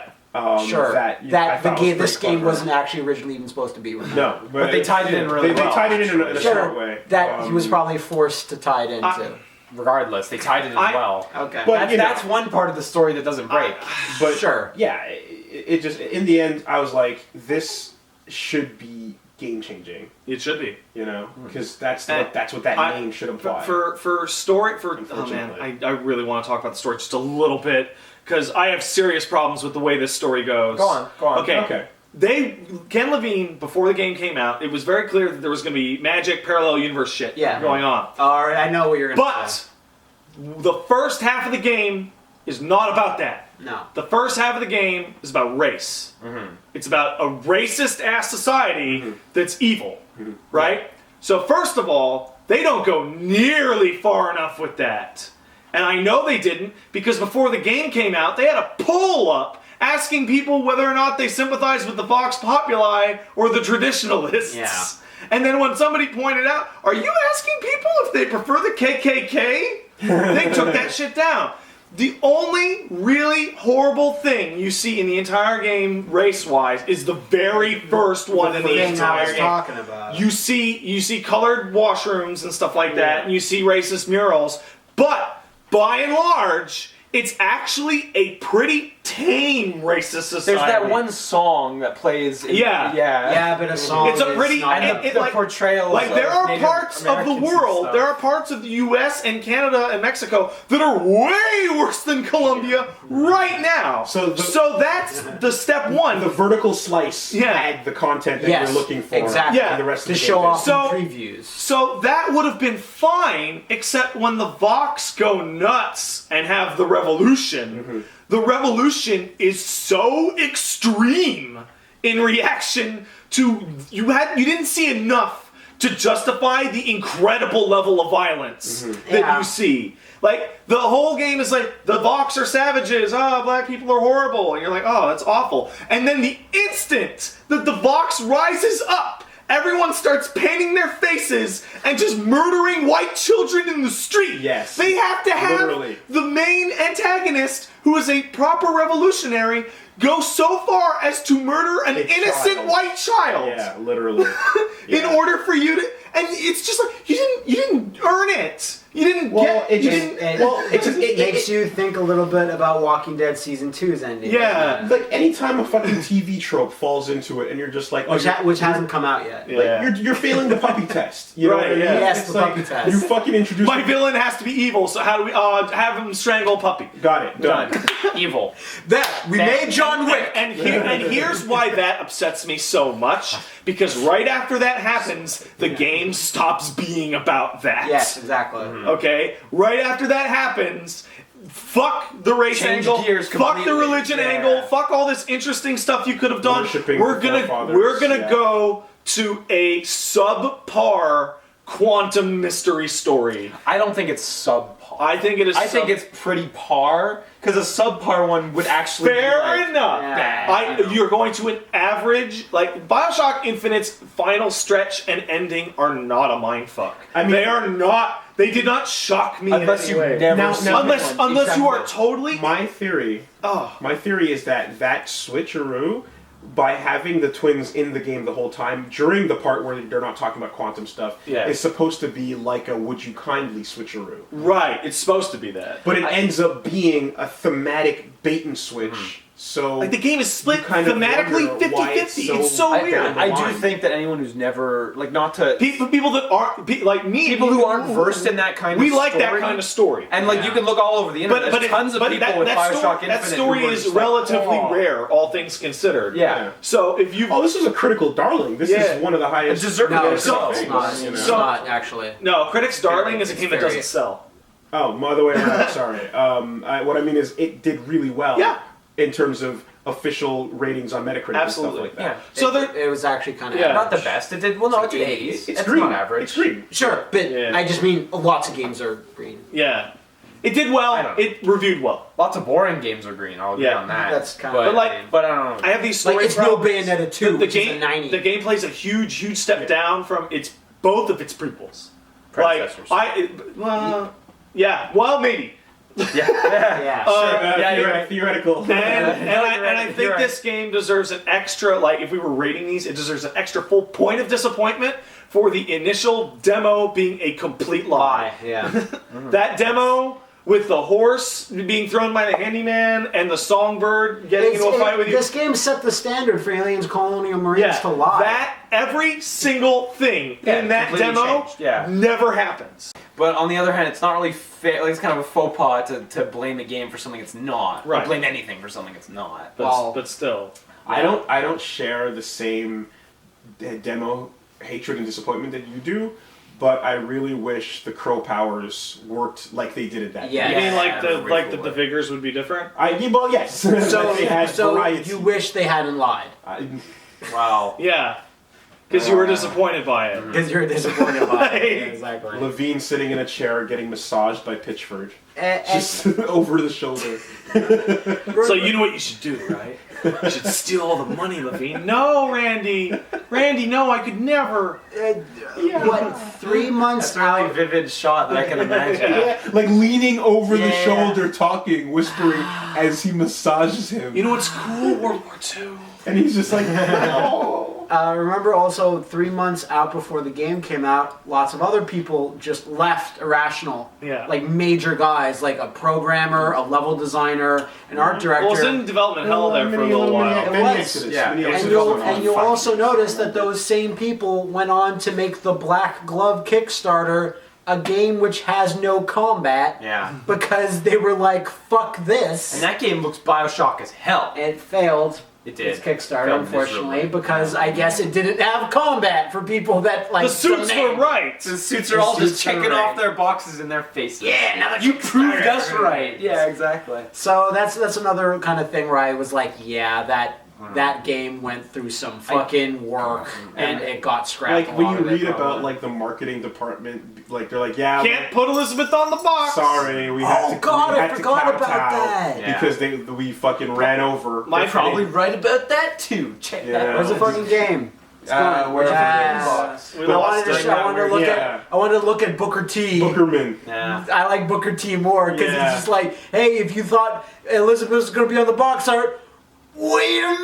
Sure. That That the thought game. was This pretty game clever. wasn't actually originally even supposed to be. No, But they tied it in really They well, tied it in a actually. smart way. That he was probably forced to tie it into. Regardless, they tied it in I- well. Okay. But you know, That's one part of the story that doesn't break. but Sure. yeah, it just in the end, I was like, this should be game changing. It should be. You know, because that's And what that I- name should imply. For story oh man, Unfortunately. I really want to talk about the story just a little bit because I have serious problems with the way this story goes. Go on. Okay. Ken Levine, before the game came out, it was very clear that there was going to be magic parallel universe shit Yeah. going on. All right, I know what you're gonna say. But the first half of the game is not about that. No. The first half of the game is about race. It's about a racist ass society that's evil, right? So first of all, they don't go nearly far enough with that. And I know they didn't because before the game came out, they had a poll up asking people whether or not they sympathize with the Vox Populi or the traditionalists. Yeah. And then when somebody pointed out, are you asking people if they prefer the KKK? They took that shit down. The only really horrible thing you see in the entire game, race-wise, is the very first one in the thing I entire was game. talking about. You see colored washrooms and stuff like that, and you see racist murals, but by and large, it's actually a pretty tame racist society. There's that one song that plays. Yeah. Yeah, but a song. It's a pretty is not And it- the like- portrayal. Like there are Native parts of the Americans and world, stuff. there are parts of the U.S. and Canada and Mexico that are way worse than Colombia right now. So that's the step one. The vertical slice Yeah. had the content that Yes, you're looking for. exactly. Yeah. in the rest to of the show game. off So- in previews. So that would have been fine, except when the Vox go nuts and have the revolution. The revolution is so extreme in reaction to you didn't see enough to justify the incredible level of violence that Yeah. you see. Like the whole game is like the Vox are savages. Oh, black people are horrible, and you're like, oh, that's awful. And then the instant that the Vox rises up, everyone starts painting their faces and just murdering white children in the street. Yes. They have to have Literally. the main antagonist, who is a proper revolutionary, go so far as to murder an A innocent child. white child. Yeah, literally. In Yeah. order for you to, and it's just like you didn't earn it. You didn't Well, get. it You just- didn't. It, Well, it, it- makes you think a little bit about Walking Dead Season 2's ending. Yeah. Like anytime a fucking TV trope falls into it, and you're just like, oh, Which hasn't come out yet. Yeah. like, you're failing the puppy test. You know Right, what I mean? yeah. Yes, It's the like, puppy test. You fucking introduced. My villain has to be evil, so how do we have him strangle a puppy? Got it. Done. Evil. That We made John Wick. And here's why that upsets me so much, because right after that happens, the game stops being about that. Yes, exactly. Okay? Right after that happens, fuck the race Change angle, gears fuck the completely. religion Yeah. angle, fuck all this interesting stuff you could have done. Worshipping We're the gonna forefathers, yeah. go to a subpar quantum mystery story. I don't think it's subpar. I think it is. I think it's pretty par because a subpar one would actually be fair like, enough. Yeah. You're going to an average, like Bioshock Infinite's final stretch and ending are not a mindfuck. I mean- they are not. They did not shock me Unless in you any way. never Now- seen now- one. Unless you are Exactly. totally. My theory. Oh. My theory is that switcheroo, by having the twins in the game the whole time during the part where they're not talking about quantum stuff, Yeah. is supposed to be like a "Would you kindly" switcheroo. Right, it's supposed to be that. But it ends up being a thematic bait and switch. So Like the game is split you kind of thematically wonder why 50-50. it's so- It's so I, weird. I do line. think that anyone who's never like not to People that aren't like me, people who aren't versed in that kind we of like that story, kind of story. and like you can look all over the internet. There's tons of people with Bioshock Infinite. that story who are is just like, relatively "Oh." rare, all things considered. Yeah. So if you Oh, this is a critical darling. This Yeah. is one of the highest. A dessert No, Yeah, it's so- not. It's not. you know. It's So- not actually. no, Critics Darling is a It's game that very- doesn't sell. Oh, by the way, around, sorry. What I mean is, it did really well. Yeah. In terms of official ratings on Metacritic Absolutely. and stuff like that. Yeah. So there, It was actually kind of Yeah. Not the best. It did well. No, it's A's. It's It's green. not average. It's green. Sure, but Yeah. I just mean lots of games are green. yeah, it did well. I don't know. It reviewed well. Lots of boring games are green. I'll agree Yeah. on that. That's kind but, of- But like, but I don't know. I have these story Like it's no problems. Bayonetta 2, The which is game, a 90. the game plays a huge step down from both of its prequels. Like Predecessors. yeah, well maybe. yeah. Yeah. Yeah, you're right. Theoretical. And I think You're right. this game deserves an extra, like, if we were rating these, it deserves an extra full point of disappointment for the initial demo being a complete lie. Yeah. That demo with the horse being thrown by the handyman and the songbird getting into a fight with you. This game set the standard for aliens, colonial marines to lie. that every single thing Yeah, in that completely demo changed, yeah. never happens. But on the other hand, it's not really fair. Like, it's kind of a faux pas to blame a game for something it's not. Right. Or blame anything for something it's not. But still. I don't share the same demo hatred and disappointment that you do, but I really wish the Crow powers worked like they did at that. Yeah. You mean like Yeah, the figures would be different? Well, yes. So, they had so variety. you wish they hadn't lied. I- Wow. Yeah. Because you were disappointed by it. Because you're disappointed by it. Like- Yeah, exactly. Levine sitting in a chair getting massaged by Pitchford. And- Just over the shoulder. So you know what you should do, right? You should steal all the money, Levine. No, Randy. Randy, no, I could never. what, 3 months That's a really out? vivid shot that I can imagine. Yeah, like leaning over the Yeah. shoulder, talking, whispering as he massages him. You know what's cool? World War II. And he's just like, no. Remember also 3 months out before the game came out, lots of other people just left Irrational. Yeah. Like major guys, like a programmer, a level designer, an art director. Well, it's in development hell there for a little while. Mini was. Exodus. Yeah. Mini And Exodus And was you'll fun. also notice that those same people went on to make the Black Glove Kickstarter, a game which has no combat, Yeah. because they were like, fuck this. And that game looks Bioshock as hell. It failed. It did. Its Kickstarter, Failed unfortunately, miserably. because I guess it didn't have combat for people that like The suits demand. were right. The suits are all just suits are checking right. off their boxes in their faces. Yeah, now that You Kickstarter proved us is right. Yeah, exactly. So that's another kind of thing where I was like, yeah, that game went through some fucking work and it got scrapped. Like a when lot you of it, read probably. about like the marketing department, like they're like, yeah, Can't put Elizabeth on the box. sorry, we had Oh, to. God, we I had to forgot kowtow about that. Yeah. because we fucking ran over. My Probably right about that too. Check Yeah. that. Where's the fucking game? It's gone. where's the Yeah. box? We But lost it. I wanted to look Yeah. at. I wanted to look at Booker T. Bookerman. Yeah. I like Booker T more because Yeah. it's just like, hey, if you thought Elizabeth was going to be on the box art, wait a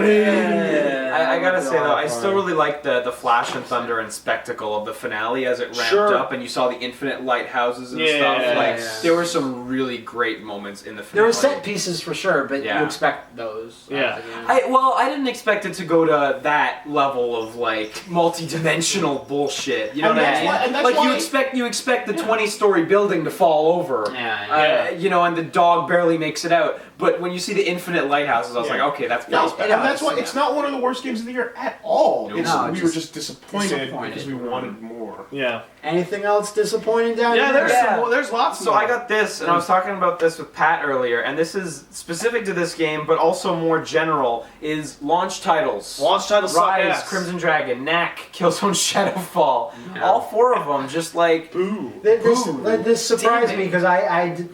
minute. I gotta say though, I still really liked the flash and thunder and spectacle of the finale as it ramped Sure. up, and you saw the infinite lighthouses and Yeah. stuff. Like Yeah. there were some really great moments in the There finale. were set pieces for sure, but Yeah. you expect those. Yeah. I didn't expect it to go to that level of like multi-dimensional bullshit. You know And what I that's mean? why- and that's like why- you expect the 20-story building to fall over. Yeah, You know, and the dog barely makes it out. But when you see the infinite lighthouses, I was Yeah. like, okay, that's No, pretty and that's why badass. it's not one of the worst games of the year at all. No. It's, No, we just were just disappointed disappointed. because we wanted more. Yeah. Anything else disappointing down Yeah, here? there's lots. So more. I got this, and I was talking about this with Pat earlier, and this is specific to this game, but also more general, is launch titles. Launch titles suck Rise, ass. Crimson Dragon, Knack, Killzone Shadowfall. All four of them, just like... Boo. This surprised Damn me it. because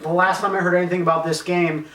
the last time I heard anything about this game,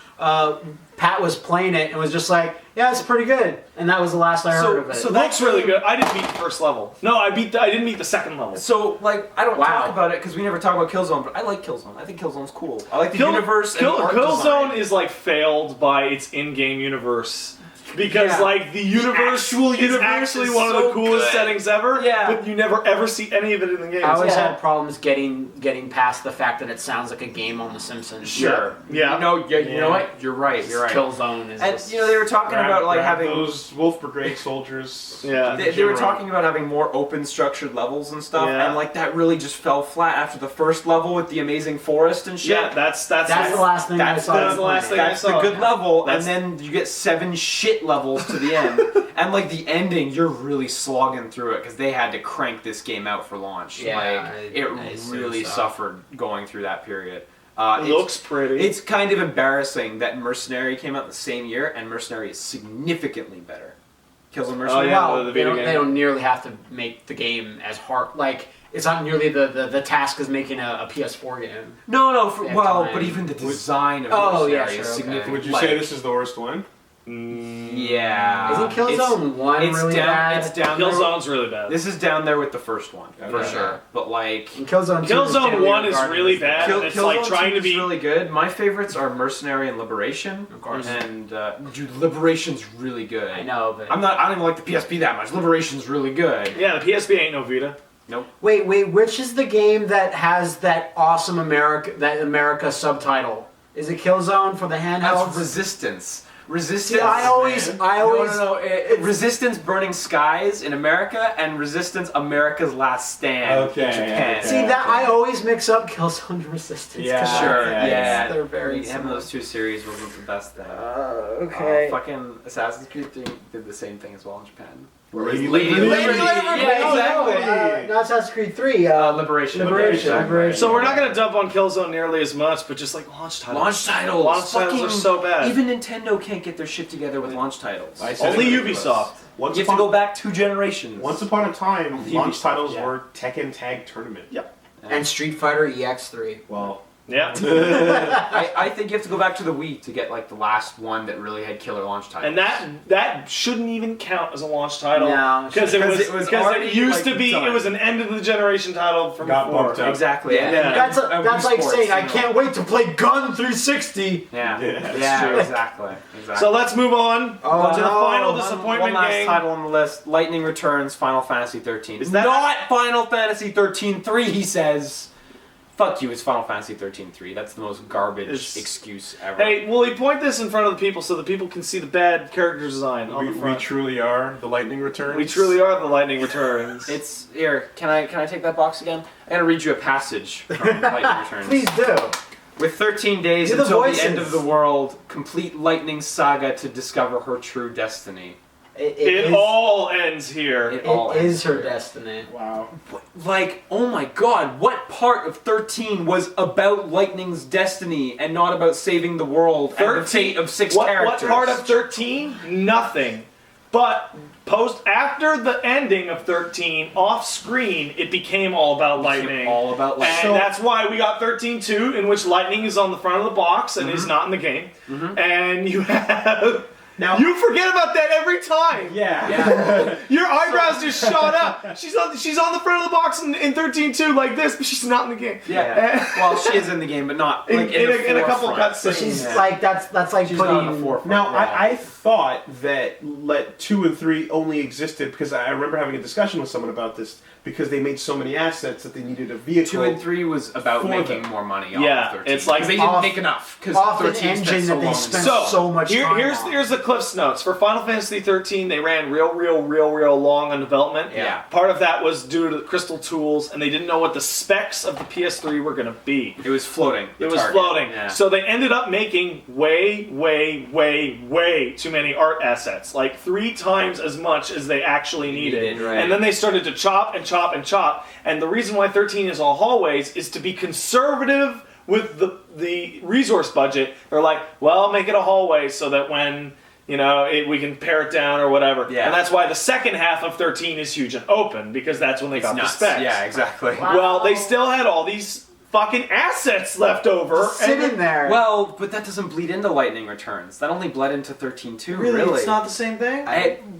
Pat was playing it and was just like, "Yeah, it's pretty good," and that was the last I heard of it. so That's really good. I didn't beat the first level. No, I didn't beat the second level. So, like, I don't Wow. talk about it because we never talk about Killzone, but I like Killzone. I think Killzone's cool. I like the Kill- universe and the art Killzone design. is like failed by its in-game universe. Because Yeah. like the universe actual is universe actually is one of the so coolest good. settings ever. Yeah. But you never ever see any of it in the game. I always Yeah. had problems getting past the fact that it sounds like a game on The Simpsons. Sure. Yeah. You know, you Yeah. know what? You're right. You're right. Killzone is. And just- you know, they were talking about like Grab having those Wolf Brigade soldiers. Yeah. They were talking about having more open structured levels and stuff, Yeah. and like that really just fell flat after the first level with the amazing forest and shit. Yeah, that's That's the last thing I that's saw. the last thing I That's saw. the good level, That's- and then you get 7 shit levels to the end, and like the ending, you're really slogging through it because they had to crank this game out for launch. Yeah, like it I assume really so. suffered going through that period. It looks pretty. It's kind of embarrassing that Mercenary came out the same year, and Mercenary is significantly better. Killzone Mercenary. yeah. Well, the they video don't, game. they don't nearly have to make the game as hard. Like, it's not nearly the task as making a PS4 game. No, Yeah, well, time. but even the design of Oh, Mercenary yeah, is sure, okay. significant. Would you like, say this is the worst one? Yeah. Isn't Killzone 1 it's really down, bad? It's down there. Killzone's really bad. This is down there with the first one, for Okay. sure. But like... And Killzone 2 is Killzone generally 1 is regarded really as the- bad. and it's like trying 2 to be is really good. My favorites are Mercenary and Liberation. Of course. And, dude, Liberation's really good. I know, but I don't even like the PSP that much. Liberation's really good. Yeah, the PSP ain't no Vita. wait, which is the game that has that awesome America subtitle? Is it Killzone for the That's handhelds? Resistance. Resistance. See, I always No. Resistance Burning Skies in America and Resistance America's Last Stand Okay, in Japan. see that I always mix up Killzone and Resistance. Yeah, 'cause Sure, yeah, yeah. they're very Having similar. those two series wasn't the best thing. Okay. Fucking Assassin's Creed 3 did the same thing as well in Japan. Lady Lady Liberty. Liberty. Yeah, exactly. Not Assassin's Creed 3. Liberation. Liberation. So we're not gonna dump on Killzone nearly as much, but just like launch titles. Launch titles. Launch titles are so bad. Even Nintendo can't get their shit together with launch titles. I said Only it was Ubisoft. Once You have to upon, go back 2 generations. once upon a time, Ubisoft, launch titles yeah. were Tekken Tag Tournament. Yep. And Street Fighter EX3. Well, Yeah. I think you have to go back to the Wii to get like the last one that really had killer launch titles. And that shouldn't even count as a launch title. No, because it already, used like, to be done. it was an end of the generation title from Got before. bumped up. Exactly. Yeah. And Yeah. That's like Sports, saying I you know. can't wait to play Gun 360. Yeah. Yeah, that's Yeah. true. Exactly. So let's move on Oh, to the no. final One disappointment last game. title on the list: Lightning Returns, Final Fantasy 13. Is that- not Final Fantasy 13-3? He says. Fuck you! It's Final Fantasy 13-3. That's the most garbage It's- excuse ever. Hey, will he point this in front of the people so the people can see the bad character design on we, the we front? truly are the Lightning Returns. We truly are the Lightning Returns. It's here. Can I take that box again? I gotta read you a passage from Lightning Returns. Please do. With 13 days Do the until the voices. end of the world, complete Lightning's saga to discover her true destiny. It all ends here. It all It ends is her here. destiny. Wow. Like, oh my god, what part of 13 was about Lightning's destiny and not about saving the world and the fate of 6 what characters? part of 13? Nothing. But after the ending of 13, off screen, it became all about Lightning. All about And Lightning. that's why we got 13-2, in which Lightning is on the front of the box and Mm-hmm. is not in the game. And you have... Now- you forget about that every time. Yeah. Your eyebrows just shot up. She's on the front of the box in 13-2 like this, but she's not in the game. Yeah. Well, she is in the game, but not like in a couple forefront. cutscenes. She's Yeah. like that's like She's not in the putting. forefront. Now, Yeah. I thought that 2 and 3 only existed because I remember having a discussion with someone about this because they made so many assets that they needed a vehicle. 2 and 3 was about For making them. more money Yeah, off of 13. it's like 'Cause they didn't off- make enough. Because off an 13 spent engine so that they long. spent So, so much time on. here's the Cliff's Notes. For Final Fantasy 13, they ran real long on development. Yeah. Part of that was due to the Crystal Tools, and they didn't know what the specs of the PS3 were going to be. It was floating. the It was target. floating. Yeah. So they ended up making way too many art assets. Like 3 times as much as they actually needed. Right. And then they started to chop and chop and chop. And the reason why 13 is all hallways is to be conservative with the resource budget. They're like, well, make it a hallway so that when... we can pare it down or whatever. Yeah. And that's why the second half of 13 is huge and open, because that's when they got Nuts. the specs. Yeah, exactly. Well, they still had all these fucking assets left over. sitting there. Well, but that doesn't bleed into Lightning Returns. That only bled into 13-2, Really? It's not the same thing?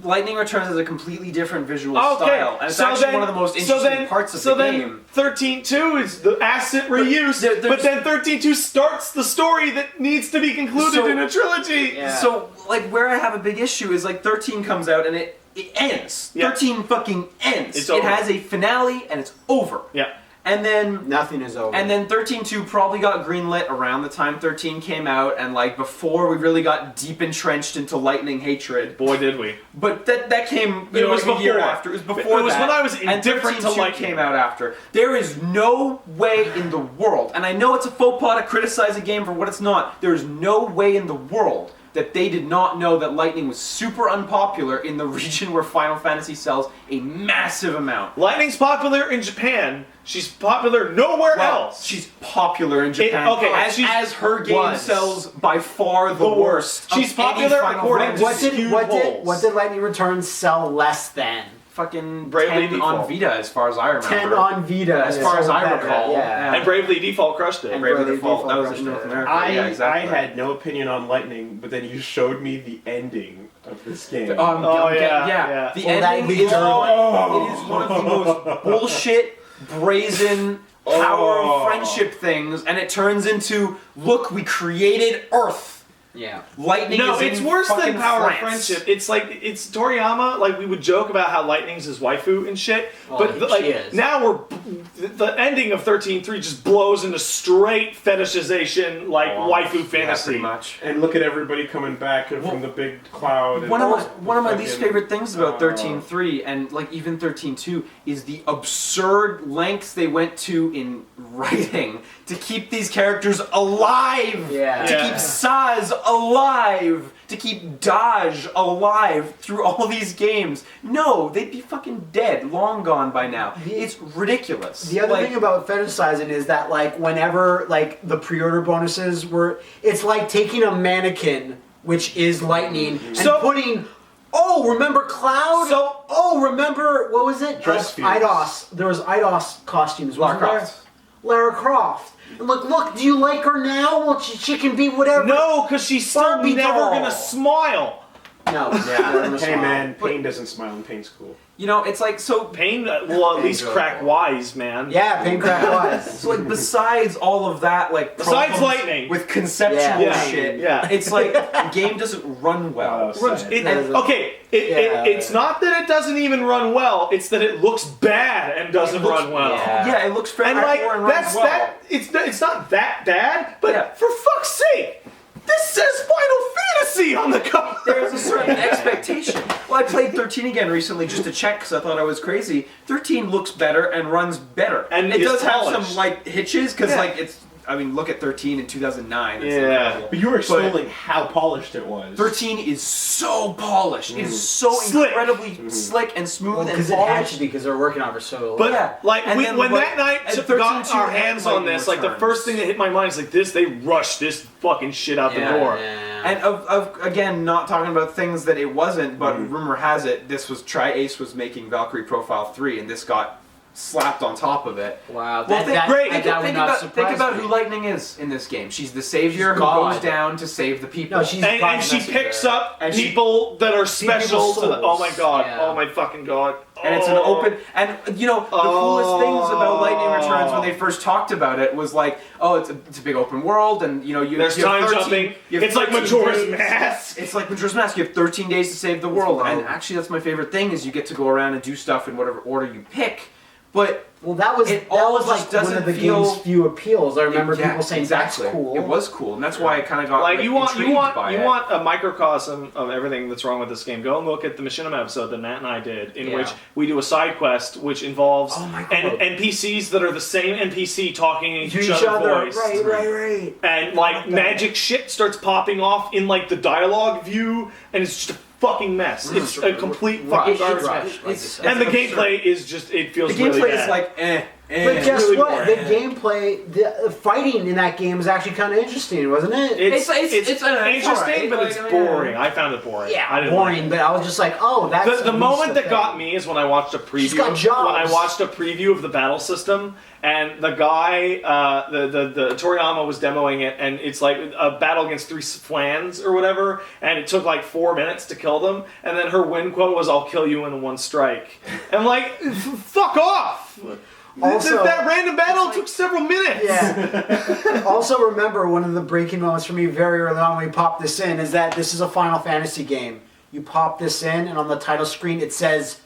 Lightning Returns has a completely different visual Okay, style. And it's actually one of the most interesting parts of the game. 13-2 is the asset reuse, there's- but then 13-2 starts the story that needs to be concluded So- in a trilogy. Yeah. So, like, where I have a big issue is, like, 13 comes out and it ends. Yeah. 13 fucking ends. It's it over. has a finale and it's over. Yeah. And then... Nothing is over. And then 13-2 probably got greenlit around the time 13 came out, and like before we really got deep entrenched into Lightning hatred. Boy, did we. But that came It was like a year before. after. It was before It was that. when I was and indifferent to 13-2 Lightning. came out after. There is no way in the world, and I know it's a faux pas to criticize a game for what it's not. There is no way in the world that they did not know that Lightning was super unpopular in the region where Final Fantasy sells a massive amount. Lightning's popular in Japan. She's popular nowhere Well, else. she's popular in Japan. okay, as her game was. sells by far the worst. She's of any popular Final according to Fantasy. what skewed did polls. Lightning Returns sell less than? Fucking Bravely 10 on Default. Vita, as far as I remember. 10 on Vita. As far as sold I better, recall. Yeah. And Bravely Default crushed it. And Bravely Bravely Default. That Default was in North crushed it. America. Yeah, exactly. I had no opinion on Lightning, but then you showed me the ending of this game. yeah. The Well, that ending leads is, to- it is one of the most bullshit, brazen, power of friendship things, and it turns into, look, we created Earth. Yeah. Lightning No, is it's in worse than fucking Power of France. Friendship. It's like it's Toriyama. Like we would joke about how Lightning's his waifu and shit, Well, but like she is. now the ending of 13-3 just blows into straight fetishization, like waifu Yeah, fantasy. pretty much. And look at everybody coming back from the big cloud. And One of my least fucking- favorite things about 13.3 and like even 13.2 is the absurd lengths they went to in writing to keep these characters alive. Yeah. To Yeah. keep Saz alive to keep Dodge alive through all these games. No, they'd be fucking dead, long gone by now. It's ridiculous. The other Like, thing about fetishizing is that, like, whenever, like, the pre-order bonuses were, it's like taking a mannequin, which is Lightning, and So- putting, oh, remember Cloud? So- oh, remember, what was it? Dress Fuse. IDOS. There was IDOS costumes, wasn't Lara there? Croft. Lara Croft. And look, do you like her now? Well, she can be whatever. No, because she's still Barbie never doll. gonna smile. No. Hey man, pain doesn't smile and pain's cool. You know, it's like, so Pain will at least crack wise, man. Yeah, Pain Crack Wise. So like besides all of that, like Besides problems Lightning. with conceptual Yeah. shit, Yeah. it's like the game doesn't run well. It's not that it doesn't even run well. It's that it looks bad and doesn't run well. Yeah, it looks And like and runs that's well. that. It's not that bad. But Yeah. for fuck's sake, this says Final Fantasy on the cover. There's a certain expectation. Well, I played 13 again recently just to check because I thought I was crazy. 13 looks better and runs better, And it is does have polished. some like hitches because Yeah. like it's. I mean, look at 13 in 2009. It's Yeah. incredible. But you were extolling how polished it was. 13 is so polished. It is so Slick. incredibly slick and smooth and Because it had polished. to be, because they're working on it for so long. But Yeah. like And we, then when what- that night and got 13-2 our had hands on Lightning this, like the Returns. first thing that hit my mind is like this. They rushed this fucking shit out the Yeah, door. And of again, not talking about things that it wasn't, but rumor has it this was Tri-Ace was making Valkyrie Profile 3, and this got slapped on top of it. Wow, Well, think, great. Think, that would think not about, surprise think about me. who Lightning is in this game. She's the savior who God. goes down to save the people. No, she's And Prime she Messenger. picks up And she- people that are special to the. Oh my god! Yeah. Oh my fucking god! And it's an Oh. open, and you know, the coolest things about Lightning Returns when they first talked about it was like, oh, it's a big open world, and you know, There's you have time 13 jumping. you have It's like 13 Majora's days. Mask. It's like Majora's Mask. You have 13 days to save the world, and actually, that's my favorite thing is you get to go around and do stuff in whatever order you pick. But Well, that was It that all was like just one doesn't of the feel- game's few appeals. I remember yeah, people saying exactly. that's cool. It was cool, and that's why I kind of got Like you want intrigued by it. a microcosm of everything that's wrong with this game. Go and look at the Machinima episode that Matt and I did, in Yeah. which we do a side quest which involves Oh my God. NPCs that are the same NPC talking to each each other, voice. right. And like magic shit starts popping off in like the dialogue view, and it's just a fucking mess. It's a complete fucking garbage. And the gameplay is just it feels The gameplay really is bad. like But guess really what? boring. The gameplay, the fighting in that game is actually kind of interesting, wasn't it? It's it's interesting, alright, but like, it's I mean, boring. I found it boring. yeah, I didn't like boring. it. But I was just like, oh, that's The moment that got me is when I watched a She's preview. got jobs. When I watched a preview of the battle system, and the guy, the Toriyama was demoing it, and it's like a battle against 3 clans or whatever, and it took like 4 minutes to kill them, and then her win quote was, "I'll kill you in 1 strike." And I'm like, fuck off! Also- that random battle took several minutes. Yeah. Also, remember one of the breaking moments for me very early on when we popped this in is that this is a Final Fantasy game. You pop this in, and on the title screen it says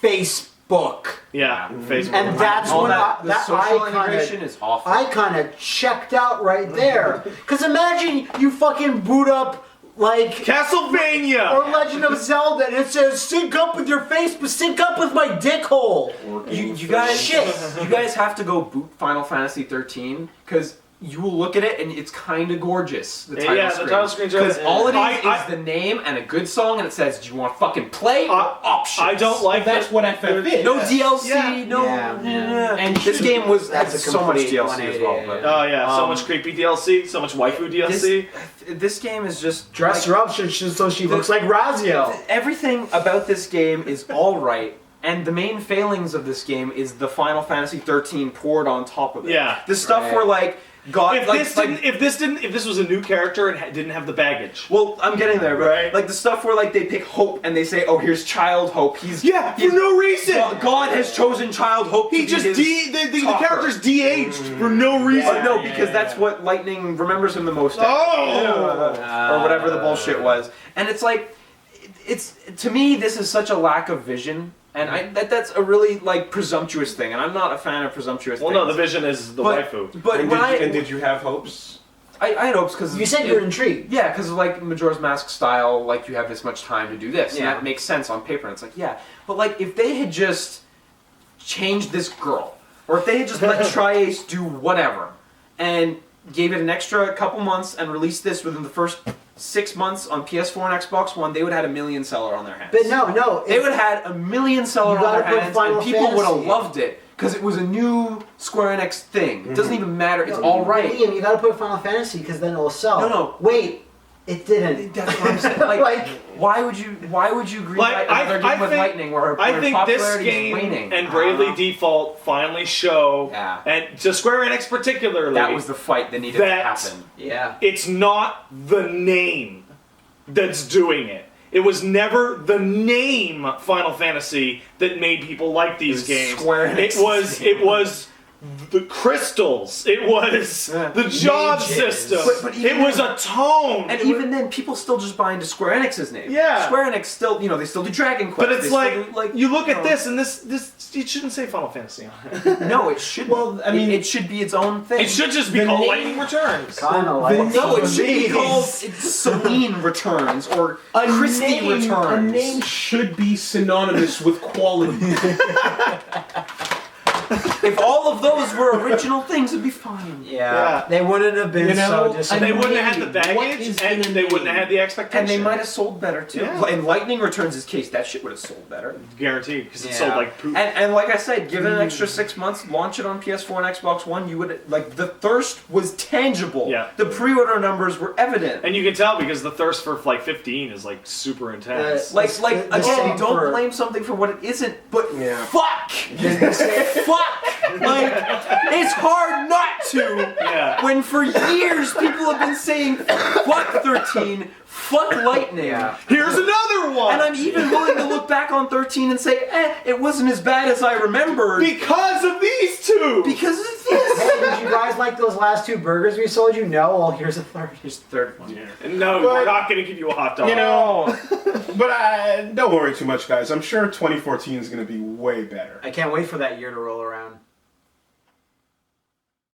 Facebook, Yeah, Facebook. and that's all when that, the that social I integration kinda, is awful. I kind of checked out right there. Because imagine you fucking boot up like. Castlevania. Or Legend of Zelda, and it says sync up with your face, but sync up with my dick hole. You guys, Shit. you guys have to go boot Final Fantasy 13 because you will look at it and it's kind of gorgeous. The title Yeah, screen. the title screen's because right. all it is I- the name and a good song, and it says, "Do you want to fucking play or options?" I don't like That's that. what FF is. No DLC, Yeah. no. Yeah. And this game was had That's a so much complete DLC as well. 180, But Oh yeah, so Um, much creepy DLC, so much waifu DLC. this game is just Dress her up so she looks like Raziel. Everything about this game is all right, and the main failings of this game is the Final Fantasy 13 poured on top of it. Yeah. the stuff Right. where like God, If this was a new character and didn't have the baggage. well, I'm getting there, but Right. like the stuff where like they pick Hope and they say, "Oh, here's Child Hope." He's For no reason. God has chosen Child Hope. He to just be his the talker. character's de-aged for no reason. Oh, no, because that's what Lightning remembers him the most. At. Oh! Or whatever the bullshit was, and it's like, it's to me this is such a lack of vision, and that's a really like presumptuous thing, and I'm not a fan of presumptuous. Well, things. no, the vision is the waifu. But And when did you have hopes? I had hopes because You said you're intrigued. Yeah, because like Majora's Mask style, like you have this much time to do this, and Yeah. that makes sense on paper. And it's like, yeah, but like if they had just changed this girl, or if they had just let Tri-Ace do whatever, and gave it an extra couple months and released this within the first 6 months on PS4 and Xbox One, they would have had $1 million seller on their hands. But no, They would have had $1 million seller You on their gotta put hands, Final and people would have Fantasy. loved it because it was a new Square Enix thing. It doesn't even matter. It's No, all right. Liam, you gotta put Final Fantasy because then it'll sell. No. Wait, it didn't. That's what I'm saying. Like, why would you green Like, light another game with think, Lightning where I think this popularity is game waning? and Bravely Default finally show, Yeah. and to Square Enix particularly, That was the fight that needed to That- happen. Yeah. it's not the name that's doing it. It was never the name Final Fantasy that made people like these games. Square Enix. It was the crystals. It was the job Mages. system. But it was a tone. And even then, people still just buy into Square Enix's name. Yeah. Square Enix still, they still do Dragon Quest. but They it's still like, do, you look know. at this and this it shouldn't say Final Fantasy on it. No, it should. Well, I mean- it should be its own thing. It should just be The called name- Lightning Returns. Kind of like. No, it should be Please. called Celine Returns or Christie Returns. A name should be synonymous with quality. If all of those were original things, it'd be fine. Yeah. They wouldn't have been You know, so disappointed. And they wouldn't have had the What baggage, is and in a they wouldn't name? have had the expectation. And they might have sold better too. Yeah. In Lightning Returns' case, that shit would have sold better. Guaranteed, because it Yeah. sold like poop. And like I said, give it an extra 6 months, launch it on PS4 and Xbox One. You would the thirst was tangible. Yeah. The pre-order numbers were evident. And you can tell because the thirst for like 15 is like super intense. Like the again, same don't for- blame something for what it isn't. But Yeah. fuck, fuck. Like it's hard not to. Yeah. When for years people have been saying fuck 13, fuck Lightning. Here's another one. And I'm even willing to look back on 13 and say, it wasn't as bad as I remembered. because of these two. Because of this. Hey, did you guys like those last 2 burgers we sold you? No. Well, here's a third. Here's the third one. No, we're not going to give you a hot dog. You know, but don't worry too much, guys. I'm sure 2014 is going to be way better. I can't wait for that year to roll around.